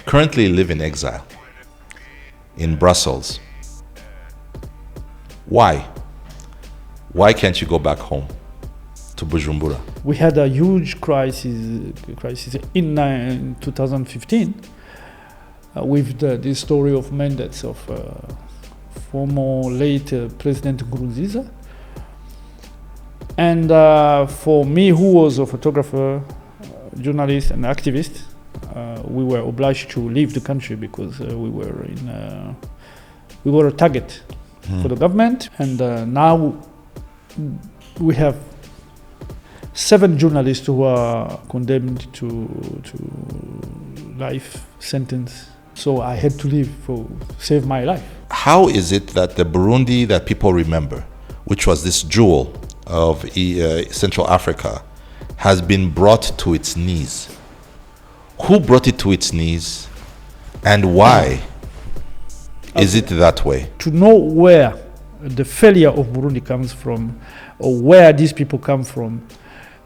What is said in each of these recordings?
currently live in exile in Brussels. Why? Why can't you go back home to Bujumbura? We had a huge crisis in 2015 with the story of mandates of former late President Nkurunziza. And for me, who was a photographer, journalist and activist, we were obliged to leave the country because we were a target for the government. And now we have 7 journalists who are condemned to life sentence. So I had to leave to save my life. How is it that the Burundi that people remember, which was this jewel of Central Africa, has been brought to its knees? Who brought it to its knees, and why is it that way? To know where the failure of Burundi comes from, or where these people come from,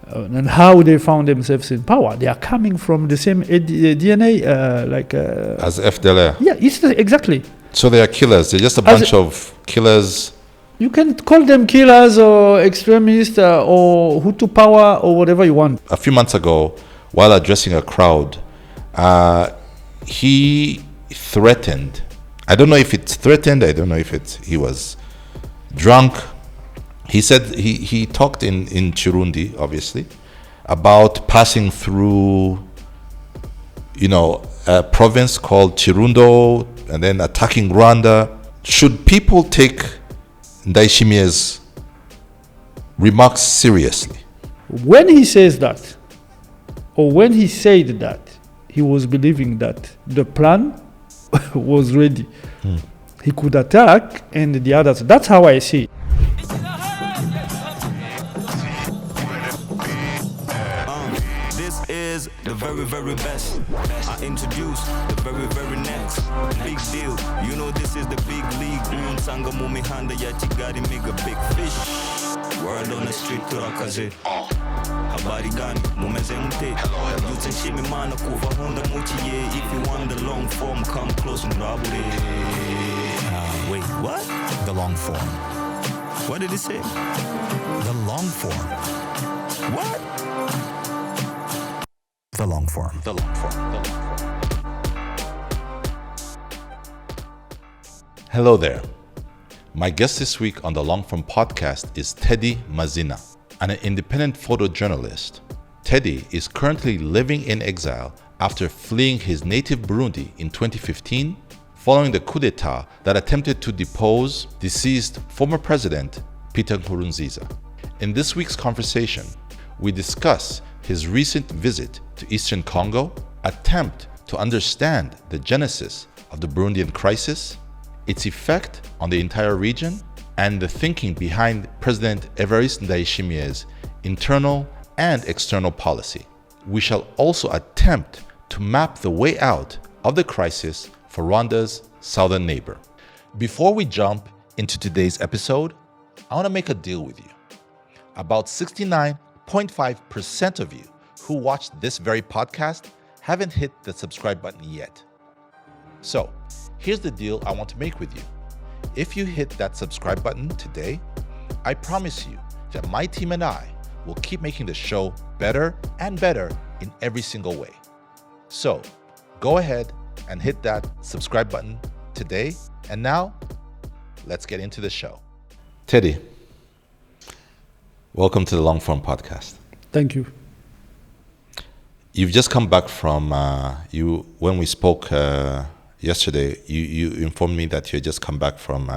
and how they found themselves in power, they are coming from the same DNA, as FDLR. Yeah, it's exactly. So they are killers. They're just a bunch of killers. You can call them killers or extremists or Hutu power or whatever you want. A few months ago, while addressing a crowd, he threatened. I don't know if it's threatened. I don't know if he was drunk. He said he talked in Chirundi, obviously, about passing through, a province called Chirundo and then attacking Rwanda. Should people take Ndayishimiye's remarks seriously? When he says that, or when he said that, he was believing that the plan was ready. He could attack and the others. That's how I see it. This is the very, very best. I introduce the very, very next. Big deal. You know this is the big league. Sanga mumi handa ya Kigali mega big fish. Word on the street turakaze. Habari gani mumeze mte. Yutse nshimi mana kuva honda muchiye. If you want the long form, come close mrabure. Wait, what? The long form. What did he say? The long form. What? The long form. The long form. The long form. Hello there. My guest this week on the Long Form podcast is Teddy Mazina, an independent photojournalist. Teddy is currently living in exile after fleeing his native Burundi in 2015 following the coup d'etat that attempted to depose deceased former president Pierre Nkurunziza. In this week's conversation, we discuss his recent visit to Eastern Congo, attempt to understand the genesis of the Burundian crisis, its effect on the entire region, and the thinking behind President Évariste Ndayishimiye's internal and external policy. We shall also attempt to map the way out of the crisis for Rwanda's southern neighbor. Before we jump into today's episode, I want to make a deal with you. About 69.5% of you who watched this very podcast haven't hit the subscribe button yet. So, here's the deal I want to make with you. If you hit that subscribe button today, I promise you that my team and I will keep making the show better and better in every single way. So, go ahead and hit that subscribe button today. And now, let's get into the show. Teddy, welcome to the Long Form podcast. Thank you. You've just come back from, when we spoke yesterday, you informed me that you had just come back from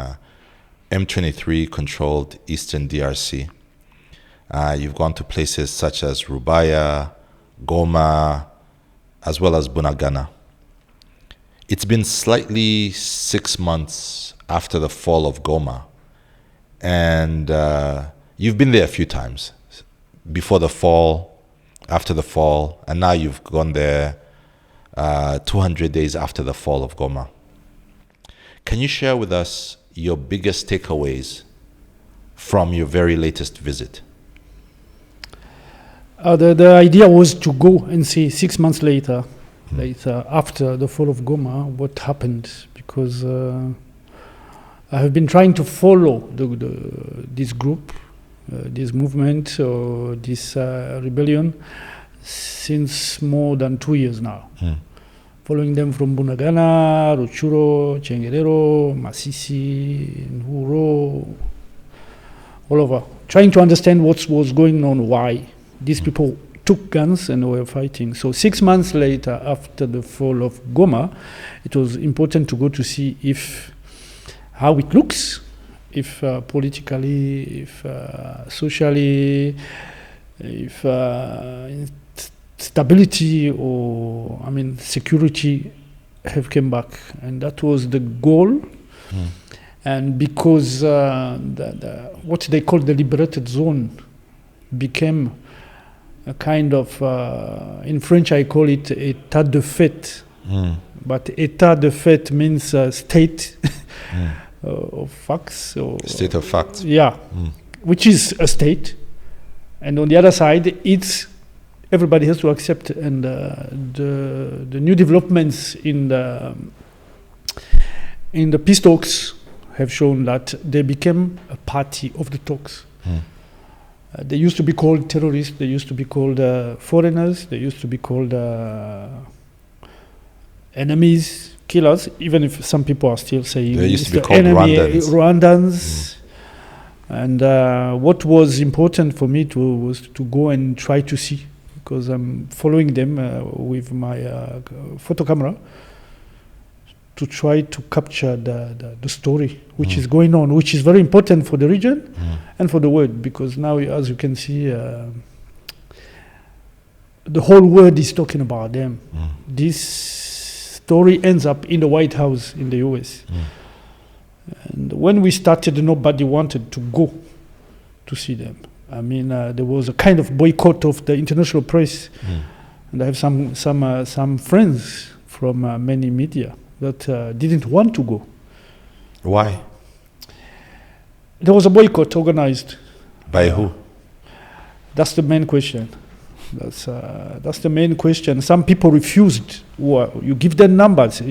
M23 controlled Eastern DRC. You've gone to places such as Rubaya, Goma, as well as Bunagana. It's been slightly 6 months after the fall of Goma, and you've been there a few times, before the fall, after the fall, and now you've gone there 200 days after the fall of Goma. Can you share with us your biggest takeaways from your very latest visit? The idea was to go and see 6 months later later after the fall of Goma, what happened, because I have been trying to follow this group, this movement, or this rebellion since more than 2 years now. Following them from Bunagana, Rutshuru, Chengerero, Masisi, Nhuro, all over, trying to understand what was going on, why these people took guns and were fighting. So 6 months later, after the fall of Goma, it was important to go to see how it looks, if politically, if socially, if stability or security have come back, and that was the goal. And because what they call the liberated zone became a kind of, in French I call it état de fait, but état de fait means state of facts. Or, state of facts. Yeah, which is a state. And on the other side, it's everybody has to accept, and the new developments in the peace talks have shown that they became a party of the talks. They used to be called terrorists, they used to be called foreigners, they used to be called enemies, killers, even if some people are still saying they used to be the called enemy, Rwandans. And what was important for me was to go and try to see, because I'm following them with my photo camera, to try to capture the story which is going on, which is very important for the region and for the world, because now, as you can see, the whole world is talking about them. This story ends up in the White House in the US. And when we started, nobody wanted to go to see them. There was a kind of boycott of the international press. And I have some friends from many media that didn't want to go. Why? There was a boycott organized. By who? That's the main question. That's the main question. Some people refused. You give them numbers,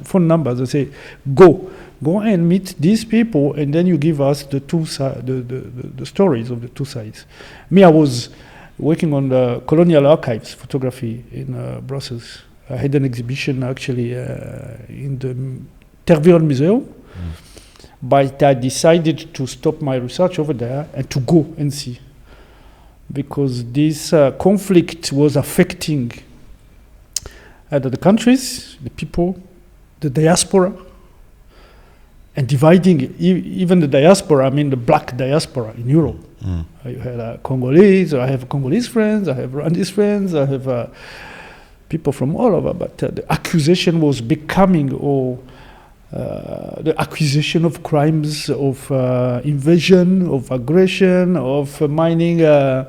phone numbers, and say, go and meet these people, and then you give us the stories of the two sides. Me, I was working on the colonial archives photography in Brussels. I had an exhibition actually in the Tervuren Museum, but I decided to stop my research over there and to go and see, because this conflict was affecting the countries, the people, the diaspora, and dividing even the diaspora, the black diaspora in Europe. I had Congolese, I have Congolese friends, I have Rwandese friends, I have people from all over, but the accusation was becoming, the accusation of crimes, of invasion, of aggression, of mining, the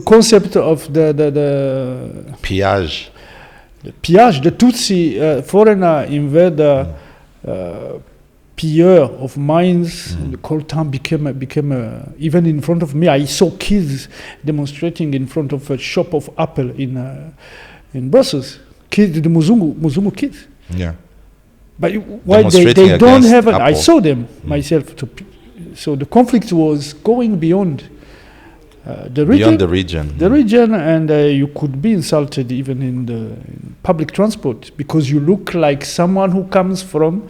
concept of the pillage. The pillage, the Tutsi foreigner invader, pilleur of mines. The coltan became even in front of me. I saw kids demonstrating in front of a shop of Apple in Brussels. Kids, the Muzungu kids. Yeah. But why they don't have it? I saw them myself. So the conflict was going beyond the region. Beyond the region. The region, and you could be insulted even in the public transport because you look like someone who comes from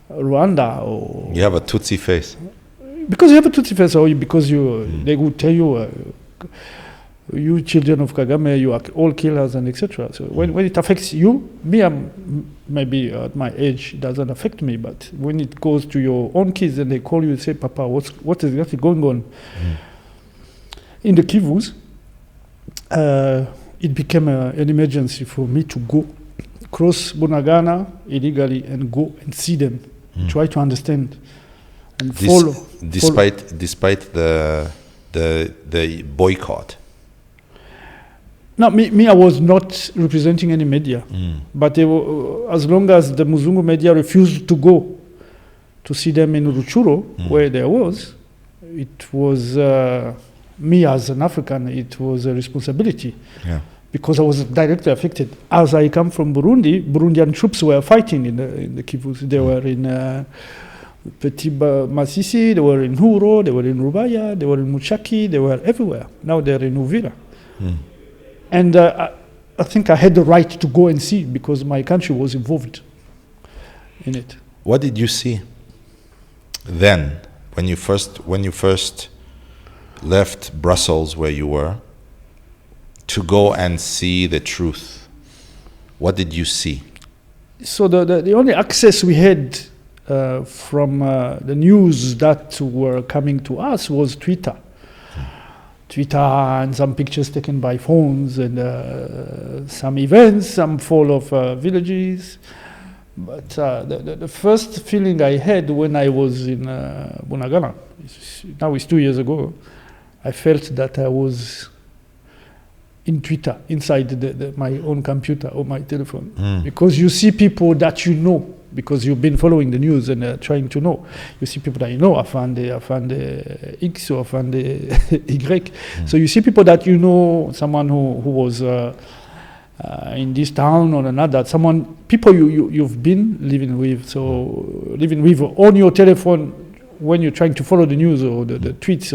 Rwanda, or you have a Tutsi face. Because you have a Tutsi face, or because they would tell you, you children of Kagame, you are all killers and etc. So when it affects you, me, maybe at my age, it doesn't affect me, but when it goes to your own kids and they call you and say, Papa, what is exactly going on? In the Kivus, it became an emergency for me to go cross Bunagana illegally and go and see them, try to understand and follow. Despite the boycott. No, me, I was not representing any media, but as long as the Muzungu media refused to go to see them in Rutshuru, where there was, it was me as an African, it was a responsibility because I was directly affected. As I come from Burundi, Burundian troops were fighting in the Kivus. They were in Petit Masisi, they were in Huro, they were in Rubaya, they were in Muchaki, they were everywhere. Now they're in Uvira. And I think I had the right to go and see because my country was involved in it. What did you see then when you first left Brussels, where you were, to go and see the truth? What did you see? So the only access we had from the news that were coming to us was Twitter. Twitter and some pictures taken by phones and some events, some fall of villages. But the first feeling I had when I was in Bunagana, now it's 2 years ago, I felt that I was in Twitter, inside my own computer or my telephone. Because you see people that you know, because you've been following the news and trying to know. You see people that you know, Afande X or Afande Y. So you see people that you know, someone who was in this town or another, people you've been living with. So living with on your telephone when you're trying to follow the news or the tweets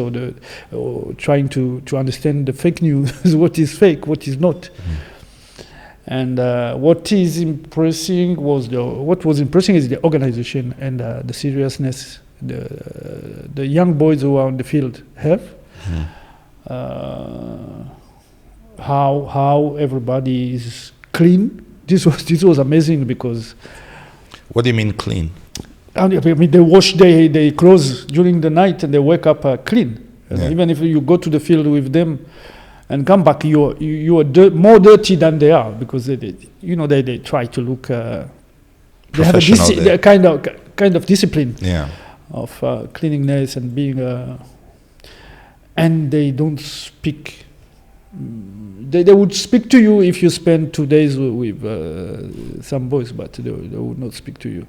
or trying to understand the fake news, what is fake, what is not. And what was impressing is the organization and the seriousness the young boys who are on the field have. How everybody is clean. This was amazing because. What do you mean clean? I mean, they wash their clothes during the night and they wake up clean. Yeah. Even if you go to the field with them and come back, you are more dirty than they are because they try to look. They have a kind of discipline of cleanliness and being. And they don't speak. They would speak to you if you spend 2 days with some boys, but they would not speak to you.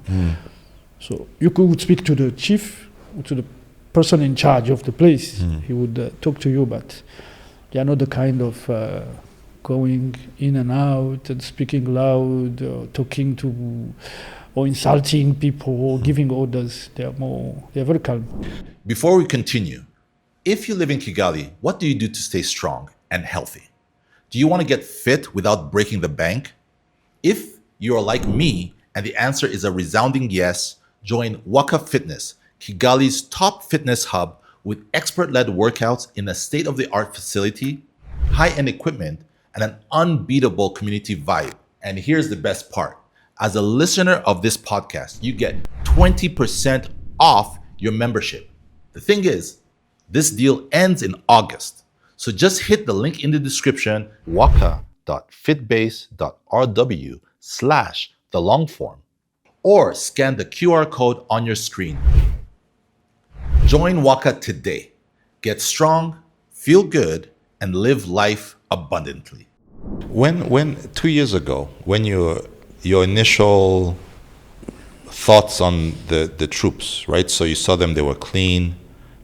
So you could speak to the chief, to the person in charge of the place. He would talk to you, but they are not the kind of going in and out and speaking loud, or talking to, or insulting people, or giving orders. They are very calm. Before we continue, if you live in Kigali, what do you do to stay strong and healthy? Do you want to get fit without breaking the bank? If you are like me and the answer is a resounding yes, join Waka Fitness, Kigali's top fitness hub with expert-led workouts in a state-of-the-art facility, high-end equipment, and an unbeatable community vibe. And here's the best part. As a listener of this podcast, you get 20% off your membership. The thing is, this deal ends in August. So just hit the link in the description, waka.fitbase.rw/thelongform, or scan the QR code on your screen. Join Waka today. Get strong, feel good, and live life abundantly. When 2 years ago, when your initial thoughts on the troops, right? So you saw them, they were clean,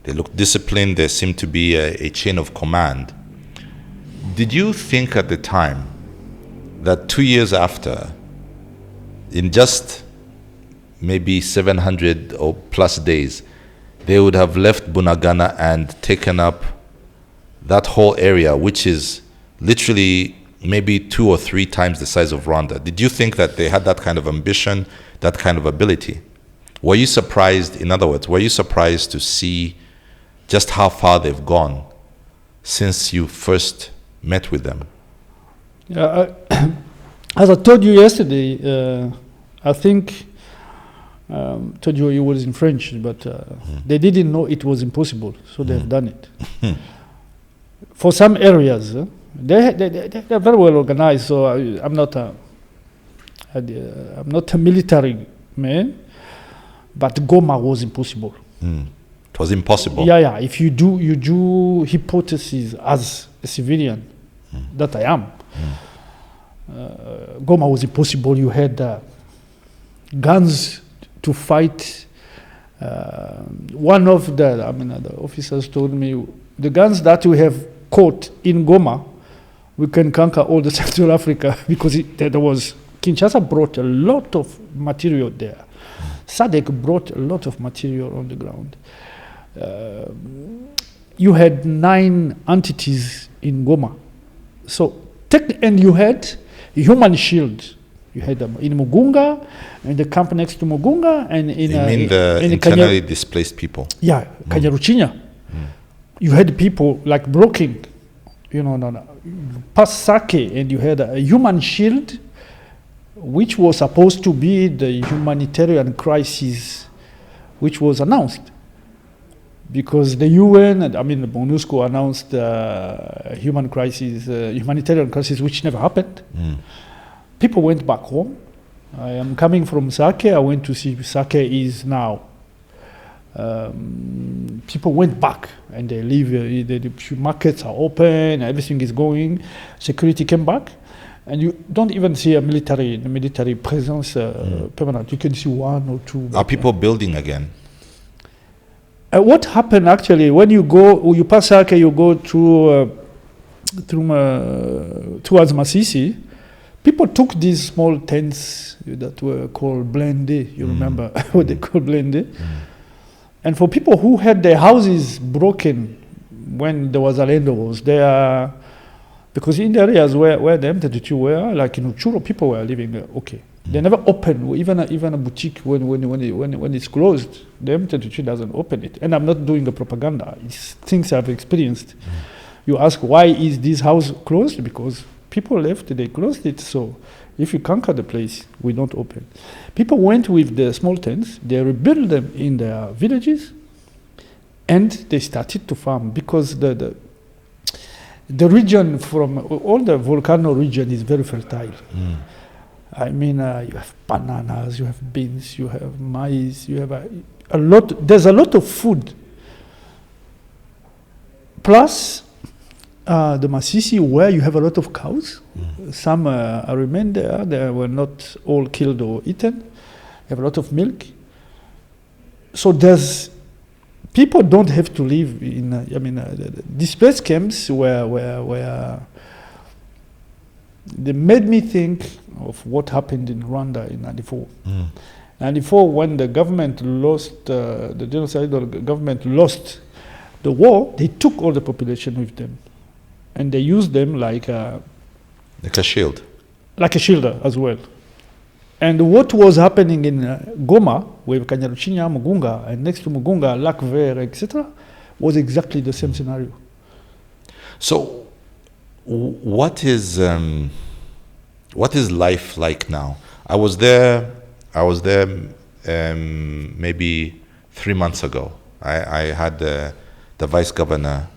they looked disciplined, there seemed to be a chain of command. Did you think at the time that 2 years after, in just maybe 700 or plus days, they would have left Bunagana and taken up that whole area, which is literally maybe 2 or 3 times the size of Rwanda? Did you think that they had that kind of ambition, that kind of ability? Were you surprised, in other words, were you surprised to see just how far they've gone since you first met with them? As I told you yesterday, I think told you it was in French, but they didn't know it was impossible, so they've done it. For some areas, they're very well organized. So I'm not a military man, but Goma was impossible. It was impossible. Yeah. If you do hypotheses as a civilian, that I am. Goma was impossible. You had guns to fight. One of the officers told me the guns that we have caught in Goma we can conquer all the Central Africa because there was Kinshasa brought a lot of material there. SADC brought a lot of material on the ground. You had 9 entities in Goma. So, and you had human shield. You had them in Mugunga, and the camp next to Mugunga, and in you mean the internally displaced people? Yeah, Kanyaruchinya. You had people like blocking, past Sake, and you had a human shield, which was supposed to be the humanitarian crisis, which was announced. Because the UN, the MONUSCO announced humanitarian crisis, which never happened. People went back home. I am coming from Sake. I went to see Sake is now. People went back and they live. The markets are open. Everything is going. Security came back, and you don't even see a military presence permanent. You can see 1 or 2. Are people building again? What happened actually when you pass Sake, you go towards Masisi. People took these small tents that were called blende. You remember what they call blende? And for people who had their houses broken when there was a land wars, because in the areas where the M23 were, like in Uchuro, people were living there. Okay. They never open even a boutique when it's closed. The M23 doesn't open it, and I'm not doing the propaganda. It's things I've experienced. You ask why is this house closed? Because people left, they closed it. So if you conquer the place, we don't open. People went with the small tents. They rebuilt them in their villages, and they started to farm because the region from all the volcano region is very fertile. You have bananas, you have beans, you have maize, you have a lot. There's a lot of food. Plus, the Masisi, where you have a lot of cows. Some remain there. They were not all killed or eaten. You have a lot of milk. So people don't have to live in. Displaced camps where they made me think of what happened in Rwanda in 94. 94, when the government lost, the genocidal government lost the war, they took all the population with them. And they used them like a shield. Like a shield as well. And what was happening in Goma, with Kanyaruchinya, Mugunga, and next to Mugunga, Lac Vert, etc., was exactly the same scenario. So, what is life like now? I was there maybe 3 months ago. I had the vice governor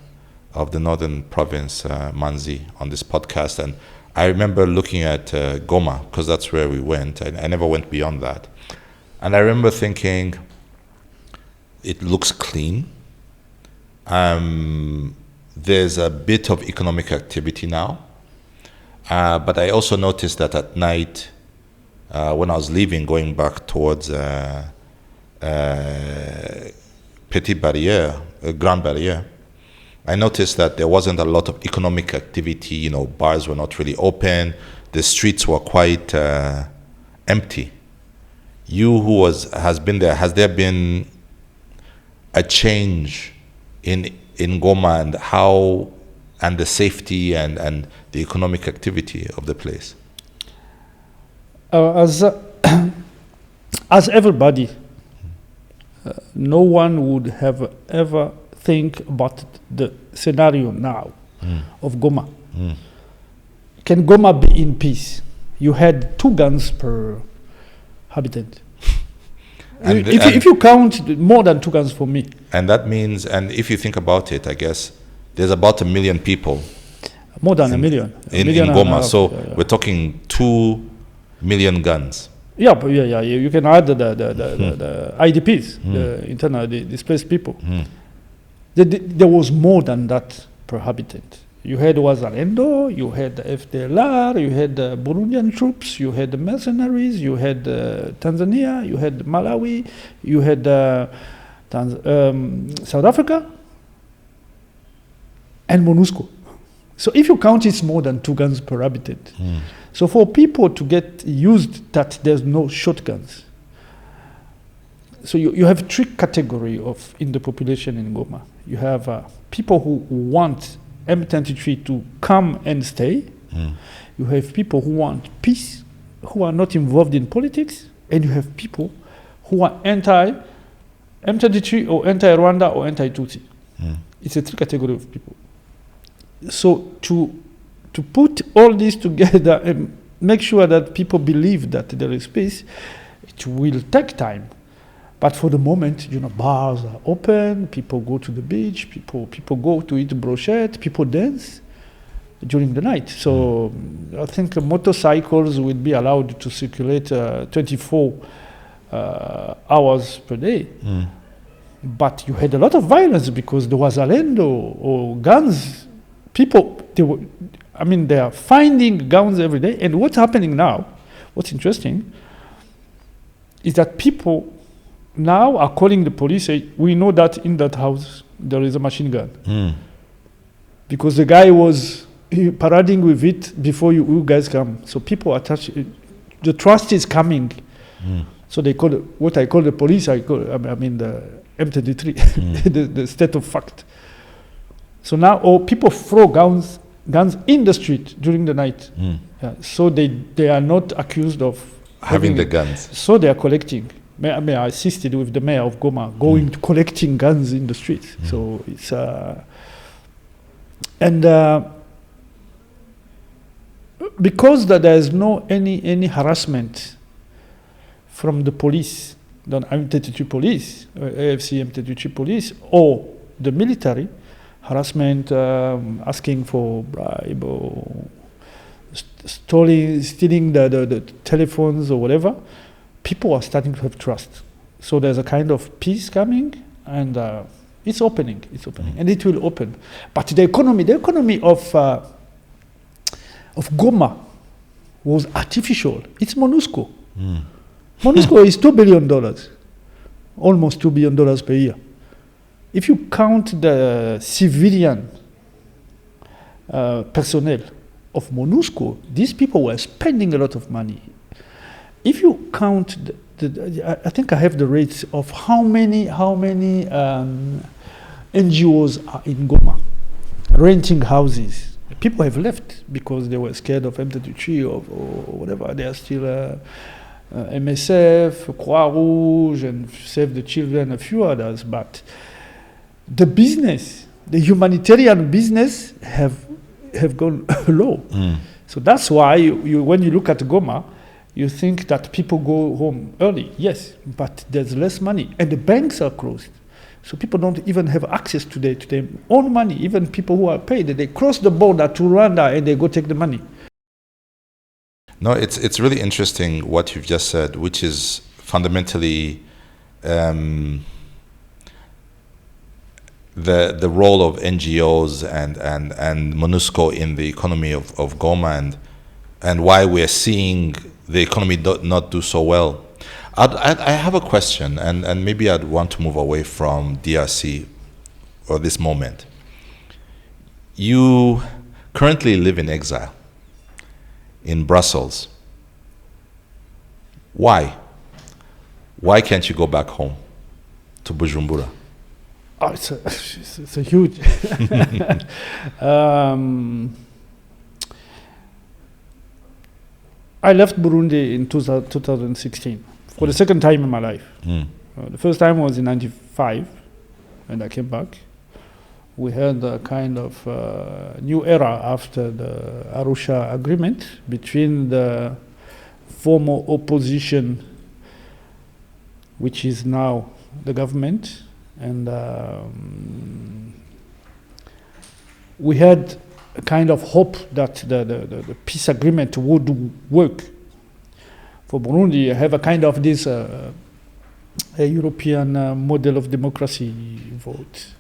of the northern province, Manzi, on this podcast, and I remember looking at Goma, because that's where we went. I never went beyond that. And I remember thinking, it looks clean. There's a bit of economic activity now. But I also noticed that at night, when I was leaving, going back towards Petit Barrière, Grand Barrière, I noticed that there wasn't a lot of economic activity. Bars were not really open. The streets were quite empty. You who has been there, has there been a change in Goma and the safety and the economic activity of the place? As everybody, no one would have ever think about the scenario now of Goma. Can Goma be in peace? You had 2 guns per habitant. If you count, more than 2 guns for me. And that means, and if you think about it, I guess, there's about 1 million people. More than a million. In Goma. So we're talking 2 million guns. Yeah. You can add the IDPs, the internal displaced people. There was more than that per habitant. You had Wazalendo, you had the FDLR, you had the Burundian troops, you had the mercenaries, you had Tanzania, you had Malawi, you had South Africa, and MONUSCO. So if you count, it's more than 2 guns per habitant. So for people to get used that there's no shotguns, so you have 3 categories in the population in Goma. You have people who want M23 to come and stay. You have people who want peace, who are not involved in politics, and you have people who are anti-M23 or anti-Rwanda or anti-Tutsi. It's a 3 category of people. So to put all this together and make sure that people believe that there is peace, it will take time. But for the moment, bars are open, people go to the beach, people go to eat brochette, people dance during the night. So I think motorcycles will be allowed to circulate 24 hours per day. But you had a lot of violence because there was alendo or guns. People, they are finding guns every day. And what's happening now, what's interesting, is that people now are calling the police, say, we know that in that house there is a machine gun. Because the guy was parading with it before you guys come. So people are the trust is coming. So they call what I call the police, the M23, the state of fact. So now people throw guns in the street during the night. So they are not accused of having the guns. So they are collecting. I assisted with the mayor of Goma going to collecting guns in the streets. So it's because that there is no any harassment from the police, the M23 police, AFC M23 police, or the military harassment, asking for bribe or stealing the telephones or whatever. People are starting to have trust. So there's a kind of peace coming, and it's opening, and it will open. But the economy of Goma was artificial. It's MONUSCO. MONUSCO is $2 billion, almost $2 billion per year. If you count the civilian personnel of MONUSCO, these people were spending a lot of money. If you count, I think I have the rates of how many NGOs are in Goma renting houses. People have left because they were scared of M23 or whatever. They are still MSF, Croix Rouge, and Save the Children, a few others. But the business, the humanitarian business, have gone low. So that's why when you look at Goma, you think that people go home early. Yes, but there's less money, and the banks are closed. So people don't even have access to their own money. Even people who are paid, they cross the border to Rwanda and they go take the money. No, it's really interesting what you've just said, which is fundamentally the role of NGOs and MONUSCO in the economy of Goma and why we're seeing the economy not do so well. I have a question, and maybe I'd want to move away from DRC or this moment. You currently live in exile in Brussels. Why? Why can't you go back home to Bujumbura? Oh, it's a huge. I left Burundi in 2016 for the second time in my life. The first time was in '95 when I came back. We had a kind of new era after the Arusha agreement between the former opposition, which is now the government, and we had a kind of hope that the peace agreement would work. For Burundi, have a kind of this a European model of democracy vote.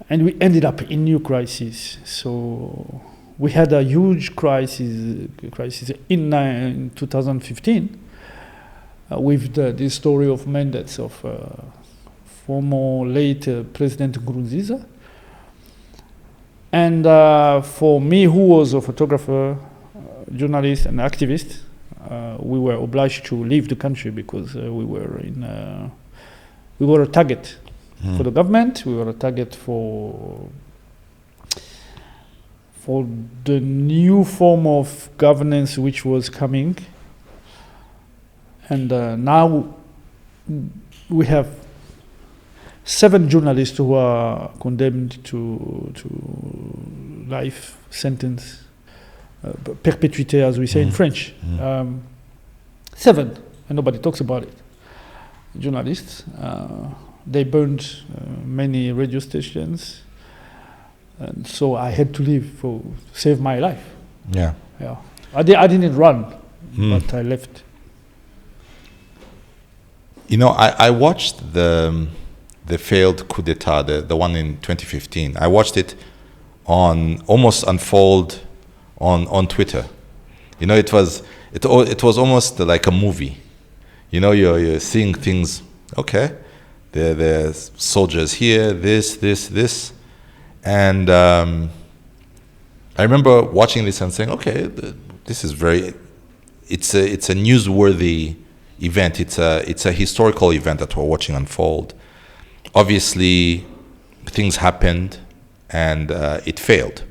And we ended up in new crisis. So we had a huge crisis in 2015 with this story of mandates of former late President Nkurunziza. And for me, who was a photographer, journalist, and activist, we were obliged to leave the country because we were a target for the government. We were a target for the new form of governance which was coming. And now we have 7 journalists who are condemned to life sentence, perpétuité, as we say in French. 7, and nobody talks about it. Journalists, they burned many radio stations, and so I had to leave to save my life. Yeah. I didn't run, but I left. You know, I watched the failed coup d'etat, the one in 2015. I watched it almost unfold on Twitter. You know, it was almost like a movie. You know, you're seeing things. Okay, there's soldiers here. This, and I remember watching this and saying, okay, this is it's a newsworthy event. It's a historical event that we're watching unfold. Obviously, things happened, and it failed.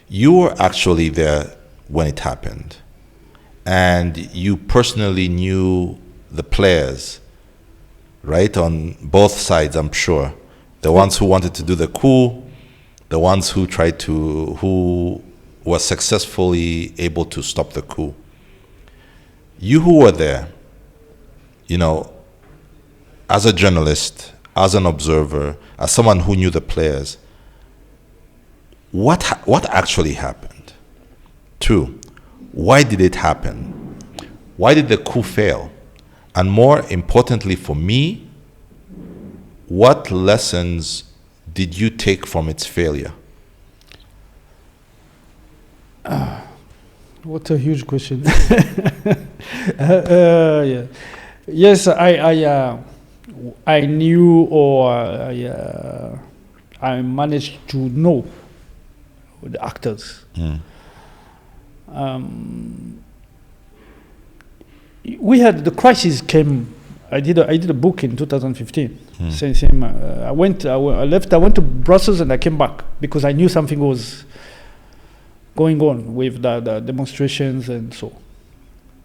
You were actually there when it happened, and you personally knew the players, right, on both sides, I'm sure. The ones who wanted to do the coup, the ones who were successfully able to stop the coup. You who were there, you know, as a journalist, as an observer, as someone who knew the players, what actually happened? 2, why did it happen? Why did the coup fail? And more importantly for me, what lessons did you take from its failure? What a huge question. Yeah. Yes, I knew, or I managed to know the actors. We had the crisis came. I did a book in 2015. Same. I went to Brussels and I came back because I knew something was going on with the demonstrations and so.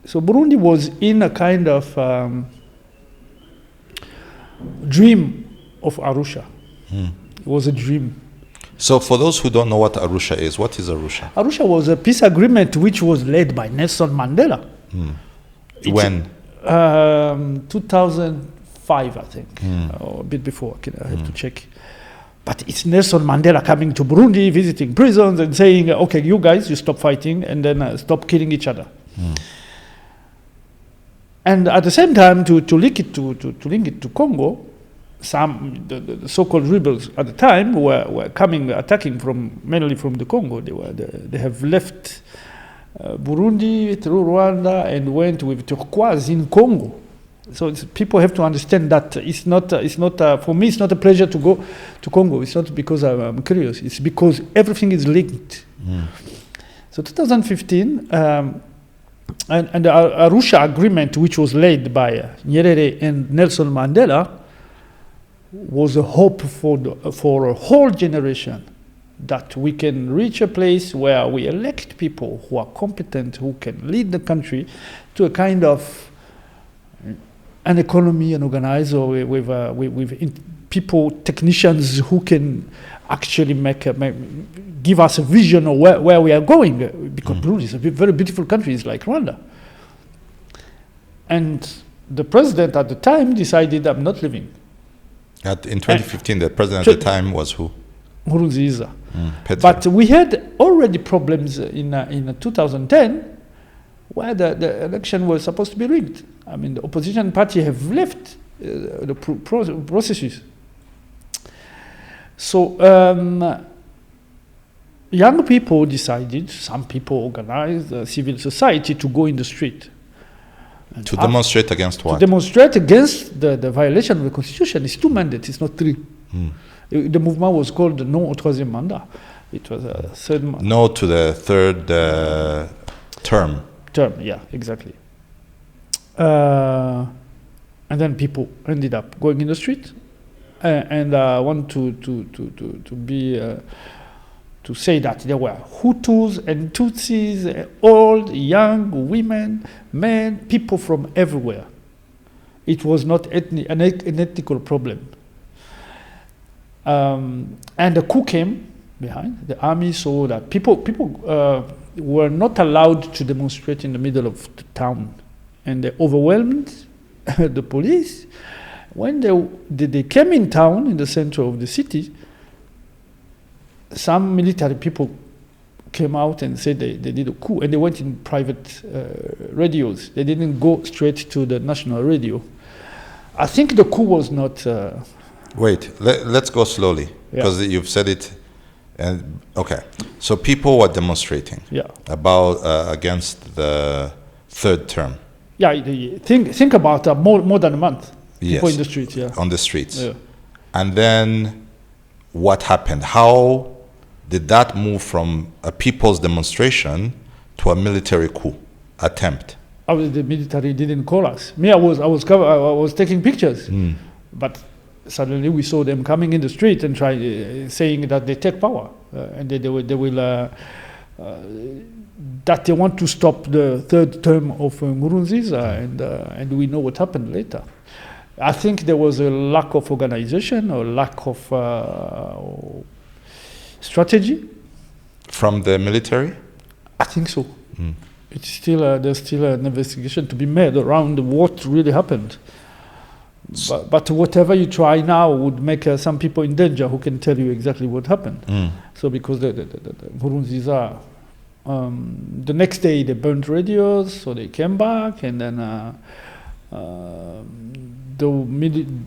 So Burundi was in a kind of dream of Arusha. It was a dream. So for those who don't know what Arusha is, what is Arusha? Arusha was a peace agreement which was led by Nelson Mandela. When? 2005, I think, or a bit before. I have to check. But it's Nelson Mandela coming to Burundi, visiting prisons and saying, okay, you guys, you stop fighting and then stop killing each other. And at the same time, to link it to Congo, the so-called rebels at the time were attacking mainly from the Congo. They have left Burundi through Rwanda and went with turquoise in Congo. So people have to understand that it's not for me. It's not a pleasure to go to Congo. It's not because I'm curious. It's because everything is linked. So 2015 and the Arusha agreement, which was led by Nyerere and Nelson Mandela, was a hope for a whole generation that we can reach a place where we elect people who are competent, who can lead the country to a kind of an economy, an organizer with people, technicians who can actually give us a vision of where we are going. Because Burundi is a very beautiful country, it's like Rwanda. And the president at the time decided, I'm not leaving. In 2015, the president at the time was who? Nkurunziza. But we had already problems in 2010 where the election was supposed to be rigged. I mean, the opposition party have left the processes. So young people decided, some people organized civil society to go in the street. To demonstrate against what? To demonstrate against the violation of the constitution. It's 2 mandates, it's not 3. The movement was called Non au troisième mandat. It was a third No to the third term. Yeah, exactly. And then people ended up going in the street, and I want to be to say that there were Hutus and Tutsis, old, young, women, men, people from everywhere. It was not an ethnical problem. And the coup came behind. The army saw that people were not allowed to demonstrate in the middle of the town, and they overwhelmed the police. When they came in town, in the center of the city, some military people came out and said they did a coup, and they went in private radios. They didn't go straight to the national radio. I think the coup was not... Wait, let's go slowly, because you've said it. And okay, so people were demonstrating about against the third term. Yeah, think about more than a month. People Yes. in the streets, On the streets. Yeah. And then what happened? How did that move from a people's demonstration to a military coup attempt? The military didn't call us. Me, I was taking pictures, but suddenly we saw them coming in the street and saying that they take power and they will that they want to stop the third term of Nkurunziza, and we know what happened later. I think there was a lack of organization or lack of strategy From the military? I think so. It's still there's still an investigation to be made around what really happened. But whatever you try now would make some people in danger who can tell you exactly what happened. So because the Nkurunziza, the next day they burned radios, so they came back, and then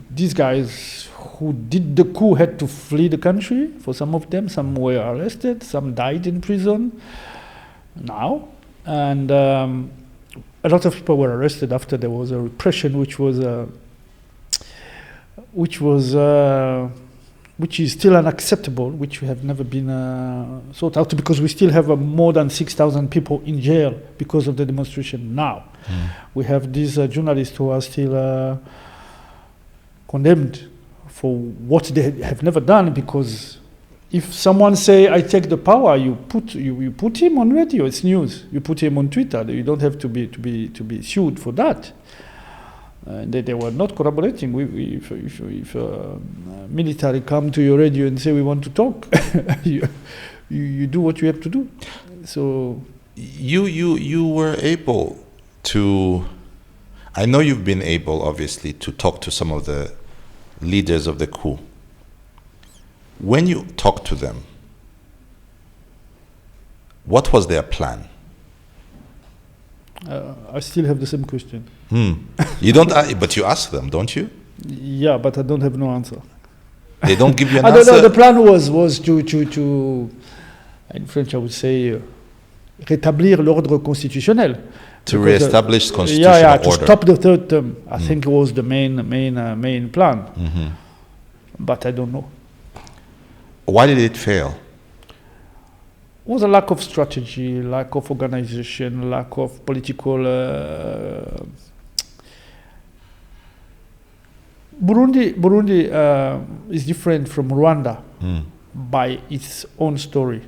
these guys who did the coup had to flee the country. For some of them, some were arrested, some died in prison now, and a lot of people were arrested after there was a repression, which is still unacceptable, which we have never been sought out, because we still have more than 6,000 people in jail because of the demonstration now. We have these journalists who are still condemned for what they have never done, because if someone say, I take the power, you put him on radio, it's news. You put him on Twitter, you don't have to be sued for that. They were not collaborating. If military come to your radio and say we want to talk, you do what you have to do. So you were able to. I know you've been able, obviously, to talk to some of the leaders of the coup. When you talk to them, what was their plan? I still have the same question. You don't, but you ask them, don't you? Yeah, but I don't have no answer. They don't give you an I answer? don't know. The plan was to in French I would say rétablir l'ordre constitutionnel. To re-establish constitutional order. To stop the third term. I think it was the main plan. But I don't know. Why did it fail? It was a lack of strategy, lack of organization, lack of political. Burundi is different from Rwanda by its own story.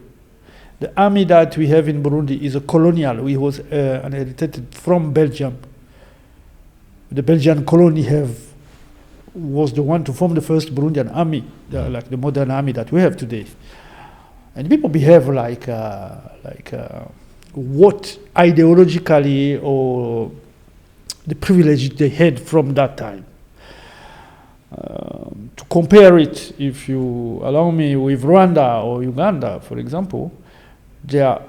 The army that we have in Burundi is a colonial. We was inherited from Belgium. The Belgian colony was the one to form the first Burundian army, like the modern army that we have today. And people behave like what ideologically or the privilege they had from that time. To compare it, if you allow me, with Rwanda or Uganda, for example, they are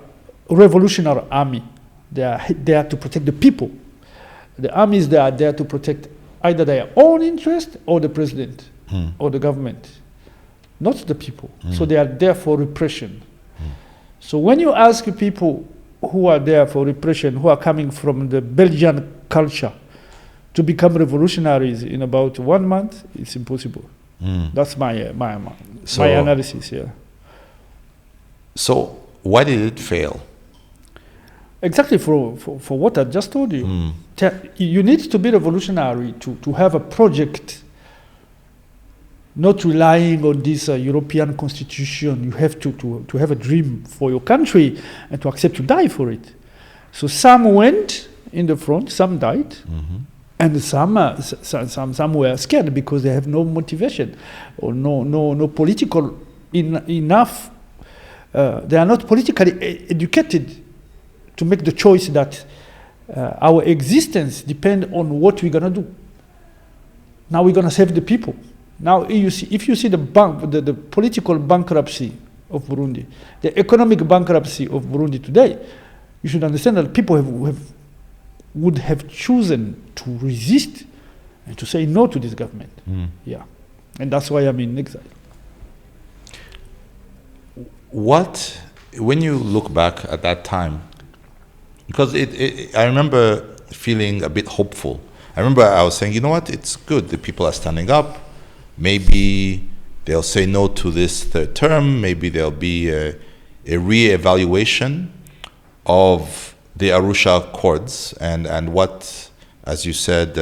a revolutionary army. They are there to protect the people. The armies, they are there to protect either their own interest or the president or the government, not the people. So they are there for repression. So when you ask people who are there for repression, who are coming from the Belgian culture, to become revolutionaries in about 1 month, it's impossible. That's my So- analysis here. So why did it fail? Exactly for what I just told you. You need to be revolutionary to have a project, not relying on this European constitution. You have to have a dream for your country and to accept to die for it. So some went in the front, some died, and some were scared because they have no motivation or no political enough. They are not politically educated to make the choice that our existence depends on what we're gonna do. Now we're gonna save the people. Now if you see the political bankruptcy of Burundi, the economic bankruptcy of Burundi today, you should understand that people would have chosen to resist and to say no to this government. Yeah, and that's why I'm in exile. What, when you look back at that time, because I remember feeling a bit hopeful. I remember I was saying, you know what, it's good, the people are standing up. Maybe they'll say no to this third term. Maybe there'll be a re-evaluation of the Arusha Accords and what, as you said,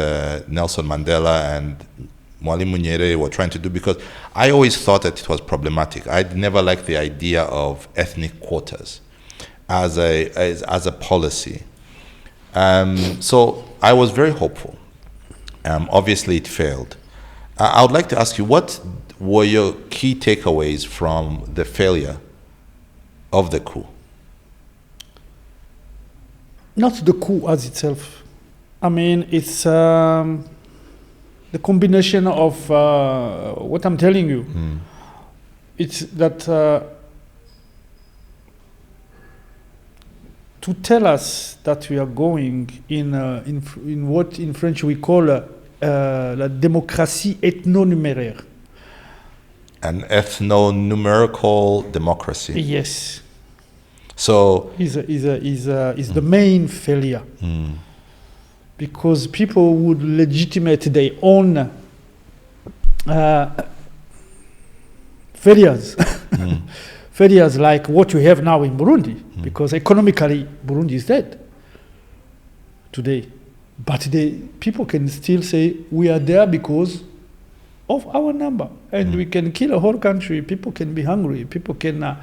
Nelson Mandela and Mwalimu Nyerere were trying to do, because I always thought that it was problematic. I'd never liked the idea of ethnic quotas as a policy. So I was very hopeful. Obviously it failed. I would like to ask you, what were your key takeaways from the failure of the coup? Not the coup as itself. I mean, it's the combination of what I'm telling you. It's that to tell us that we are going in what in French we call la démocratie ethno-numéraire. An ethno-numerical democracy. Yes. So Is the main failure. Because people would legitimate their own failures. Failures like what we have now in Burundi, because economically Burundi is dead today. But people can still say we are there because of our number, and we can kill a whole country. People can be hungry. People can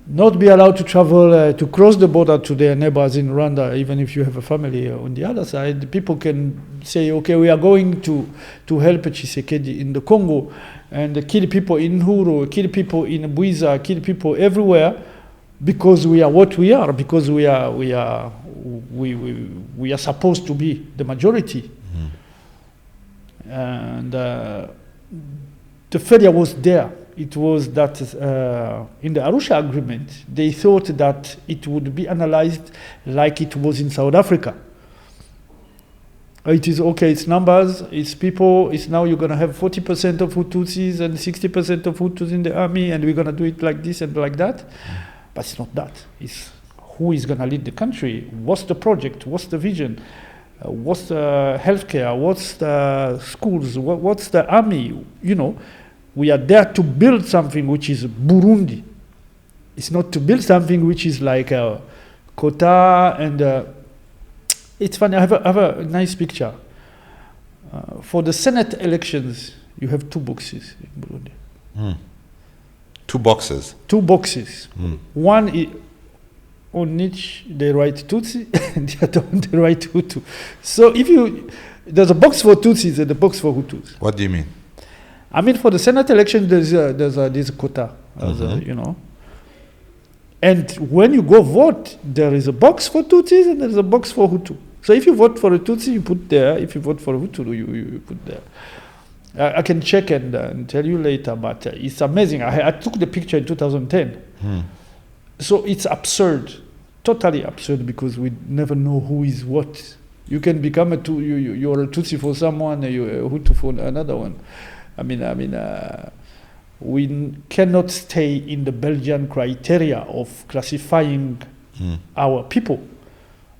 not be allowed to travel, to cross the border to their neighbors in Rwanda, even if you have a family on the other side. People can say, okay, we are going to help Tshisekedi in the Congo and kill people in Huru, kill people in Buiza, kill people everywhere, because we are what we are, because we are supposed to be the majority. And the failure was there. It was that in the Arusha agreement, they thought that it would be analyzed like it was in South Africa. It is okay, it's numbers, it's people, it's now you're going to have 40% of Hutus and 60% of Hutus in the army, and we're going to do it like this and like that. But it's not that. It's who is going to lead the country, what's the project, what's the vision, what's the healthcare, what's the schools, what's the army, We are there to build something which is Burundi. It's not to build something which is like a quota and... it's funny, I have a nice picture. For the Senate elections, you have two boxes in Burundi. Two boxes? Two boxes. One is on which they write Tutsi and the other one they write Hutu. So there's a box for Tutsis and a box for Hutus. What do you mean? I mean, for the Senate election, there's a quota, And when you go vote, there is a box for Tutsis and there is a box for Hutu. So if you vote for a Tutsi, you put there. If you vote for a Hutu, you put there. I can check and tell you later, but it's amazing. I took the picture in 2010. So it's absurd, totally absurd, because we never know who is what. You can become you're a Tutsi for someone, you're a Hutu for another one. I mean, we cannot stay in the Belgian criteria of classifying our people.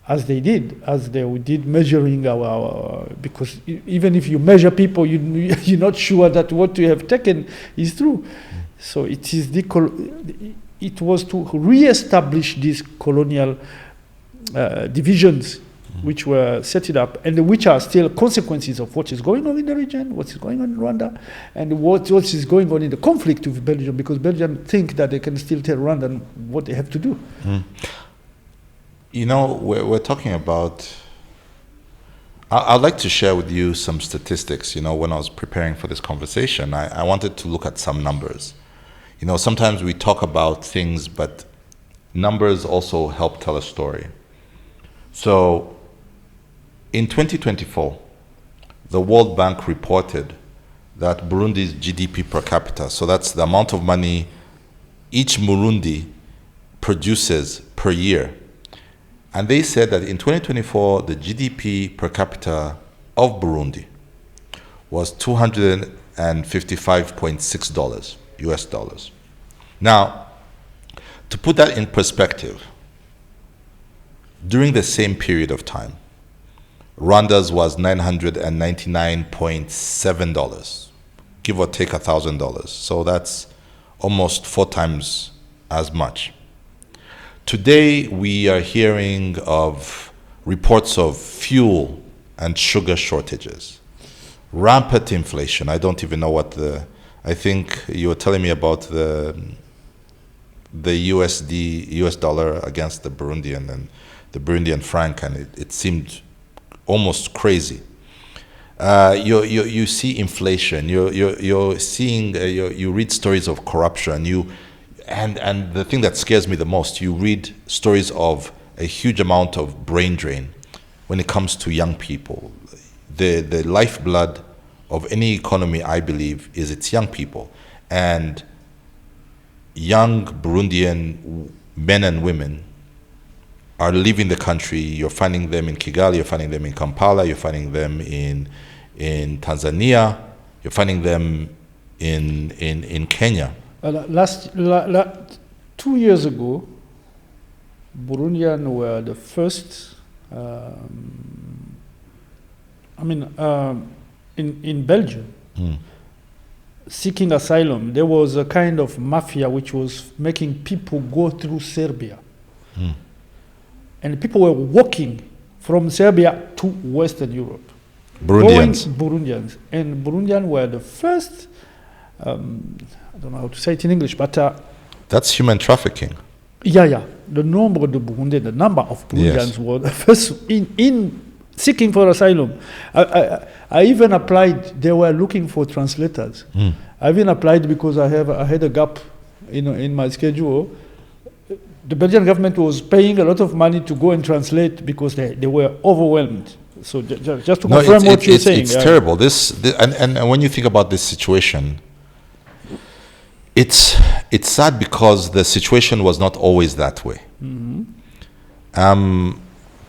as they did measuring our because even if you measure people, you're not sure that what you have taken is true. So it was to re-establish these colonial divisions which were set it up and which are still consequences of what is going on in the region, what is going on in Rwanda, and what is going on in the conflict with Belgium, because Belgium think that they can still tell Rwanda what they have to do. You know, we're talking about, I'd like to share with you some statistics. You know, when I was preparing for this conversation, I wanted to look at some numbers. You know, sometimes we talk about things, but numbers also help tell a story. So, in 2024, the World Bank reported that Burundi's GDP per capita, so that's the amount of money each Burundi produces per year. And they said that in 2024, the GDP per capita of Burundi was $255.6 US dollars. Now, to put that in perspective, during the same period of time, Rwanda's was $999.7, give or take $1,000. So that's almost 4 times as much. Today, we are hearing of reports of fuel and sugar shortages, rampant inflation. I don't even know what I think you were telling me about the US dollar against the Burundian and the Burundian franc, and it seemed almost crazy. You see inflation. You're seeing. You read stories of corruption. And the thing that scares me the most, you read stories of a huge amount of brain drain when it comes to young people. The lifeblood of any economy, I believe, is its young people. And young Burundian men and women are leaving the country. You're finding them in Kigali, you're finding them in Kampala, you're finding them in Tanzania, you're finding them in Kenya. 2 years ago, Burundians were the first, in Belgium, seeking asylum. There was a kind of mafia which was making people go through Serbia. And people were walking from Serbia to Western Europe. Burundians. And Burundians were the first, I don't know how to say it in English, but... that's human trafficking. Yeah. The number of Burundians were the first in seeking for asylum. I even applied, they were looking for translators. I even applied because I had a gap in my schedule. The Belgian government was paying a lot of money to go and translate because they were overwhelmed. So just to confirm what you're saying. It's terrible. And when you think about this situation, it's sad because the situation was not always that way.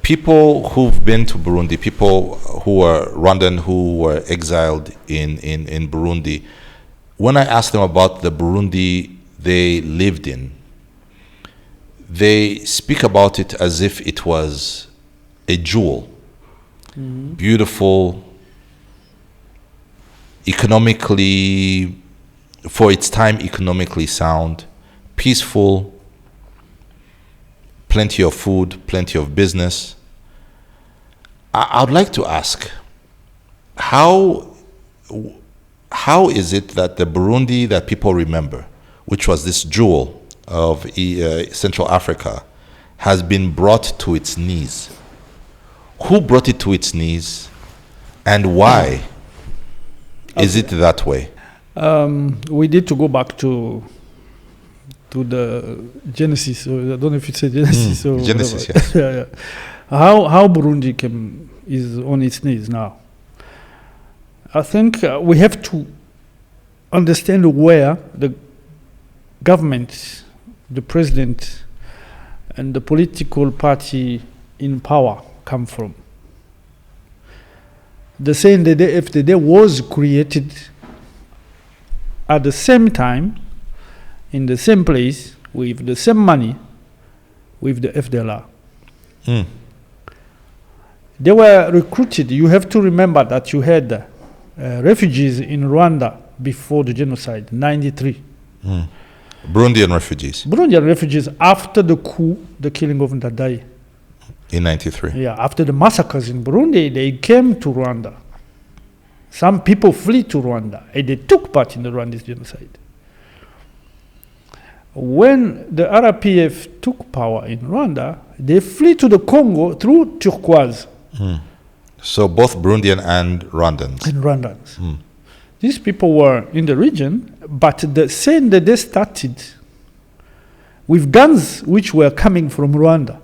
People who've been to Burundi, people who are Rwandan who were exiled in Burundi, when I asked them about the Burundi they lived in, they speak about it as if it was a jewel. Beautiful, economically, for its time, economically sound, peaceful, plenty of food, plenty of business. I'd like to ask, how is it that the Burundi that people remember, which was this jewel of Central Africa, has been brought to its knees? Who brought it to its knees, and why is it that way? We need to go back to the Genesis. So I don't know if it's a Genesis or Genesis. Yes. Yeah. How Burundi is on its knees now. I think we have to understand where the government, the president, and the political party in power come from. The saying the FDD was created at the same time, in the same place, with the same money, with the FDLR. They were recruited. You have to remember that you had refugees in Rwanda before the genocide, 93. Burundian refugees Burundian refugees after the coup, the killing of Ndadaye. in 93. Yeah, after the massacres in Burundi, they came to Rwanda. Some people flee to Rwanda, and they took part in the Rwandan genocide. When the RPF took power in Rwanda, they flee to the Congo through Turquoise. So both Burundian and Rwandans. And Rwandans. These people were in the region, but the saying that they started with guns which were coming from Rwanda.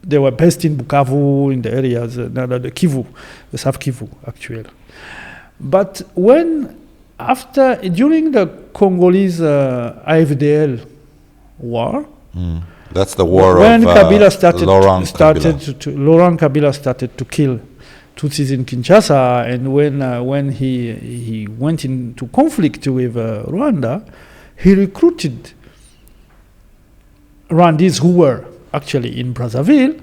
They were based in Bukavu, in the areas, the Kivu, the South Kivu, actually. But during the Congolese AFDL war, That's the war when of Kabila started Laurent Kabila. started to kill Tutsis in Kinshasa, and when he went into conflict with Rwanda, he recruited Rwandese who were actually in Brazzaville,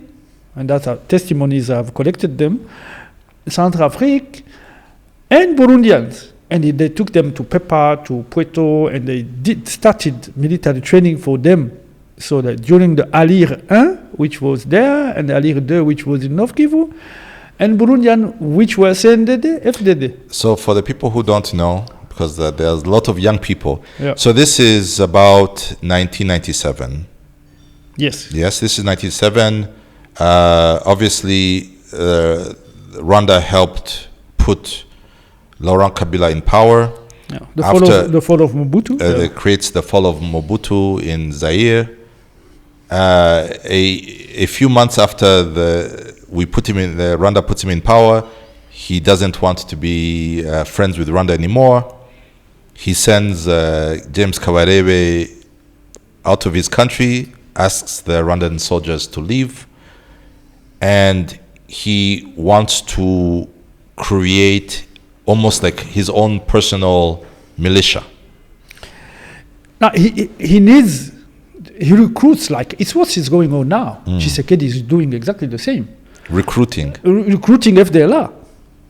and that's testimonies I've collected them, Centrafrique, and Burundians. And they took them to Pepa, to Puerto, and they started military training for them. So that during the Alir 1, which was there, and Alir 2, which was in North Kivu, and Burundian, which were CNDD, FDD. So for the people who don't know, because there's a lot of young people, Yeah. so this is about 1997. Yes. Yes, this is 1997. Obviously, Rwanda helped put Laurent Kabila in power. Yeah. The fall of Mobutu. It creates the fall of Mobutu in Zaire. A few months after Rwanda puts him in power, he doesn't want to be friends with Rwanda anymore. He sends James Kabarebe out of his country, asks the Rwandan soldiers to leave, and he wants to create almost like his own personal militia. Now he recruits, like it's what is going on now. Tshisekedi is doing exactly the same. Recruiting Recruiting FDLR.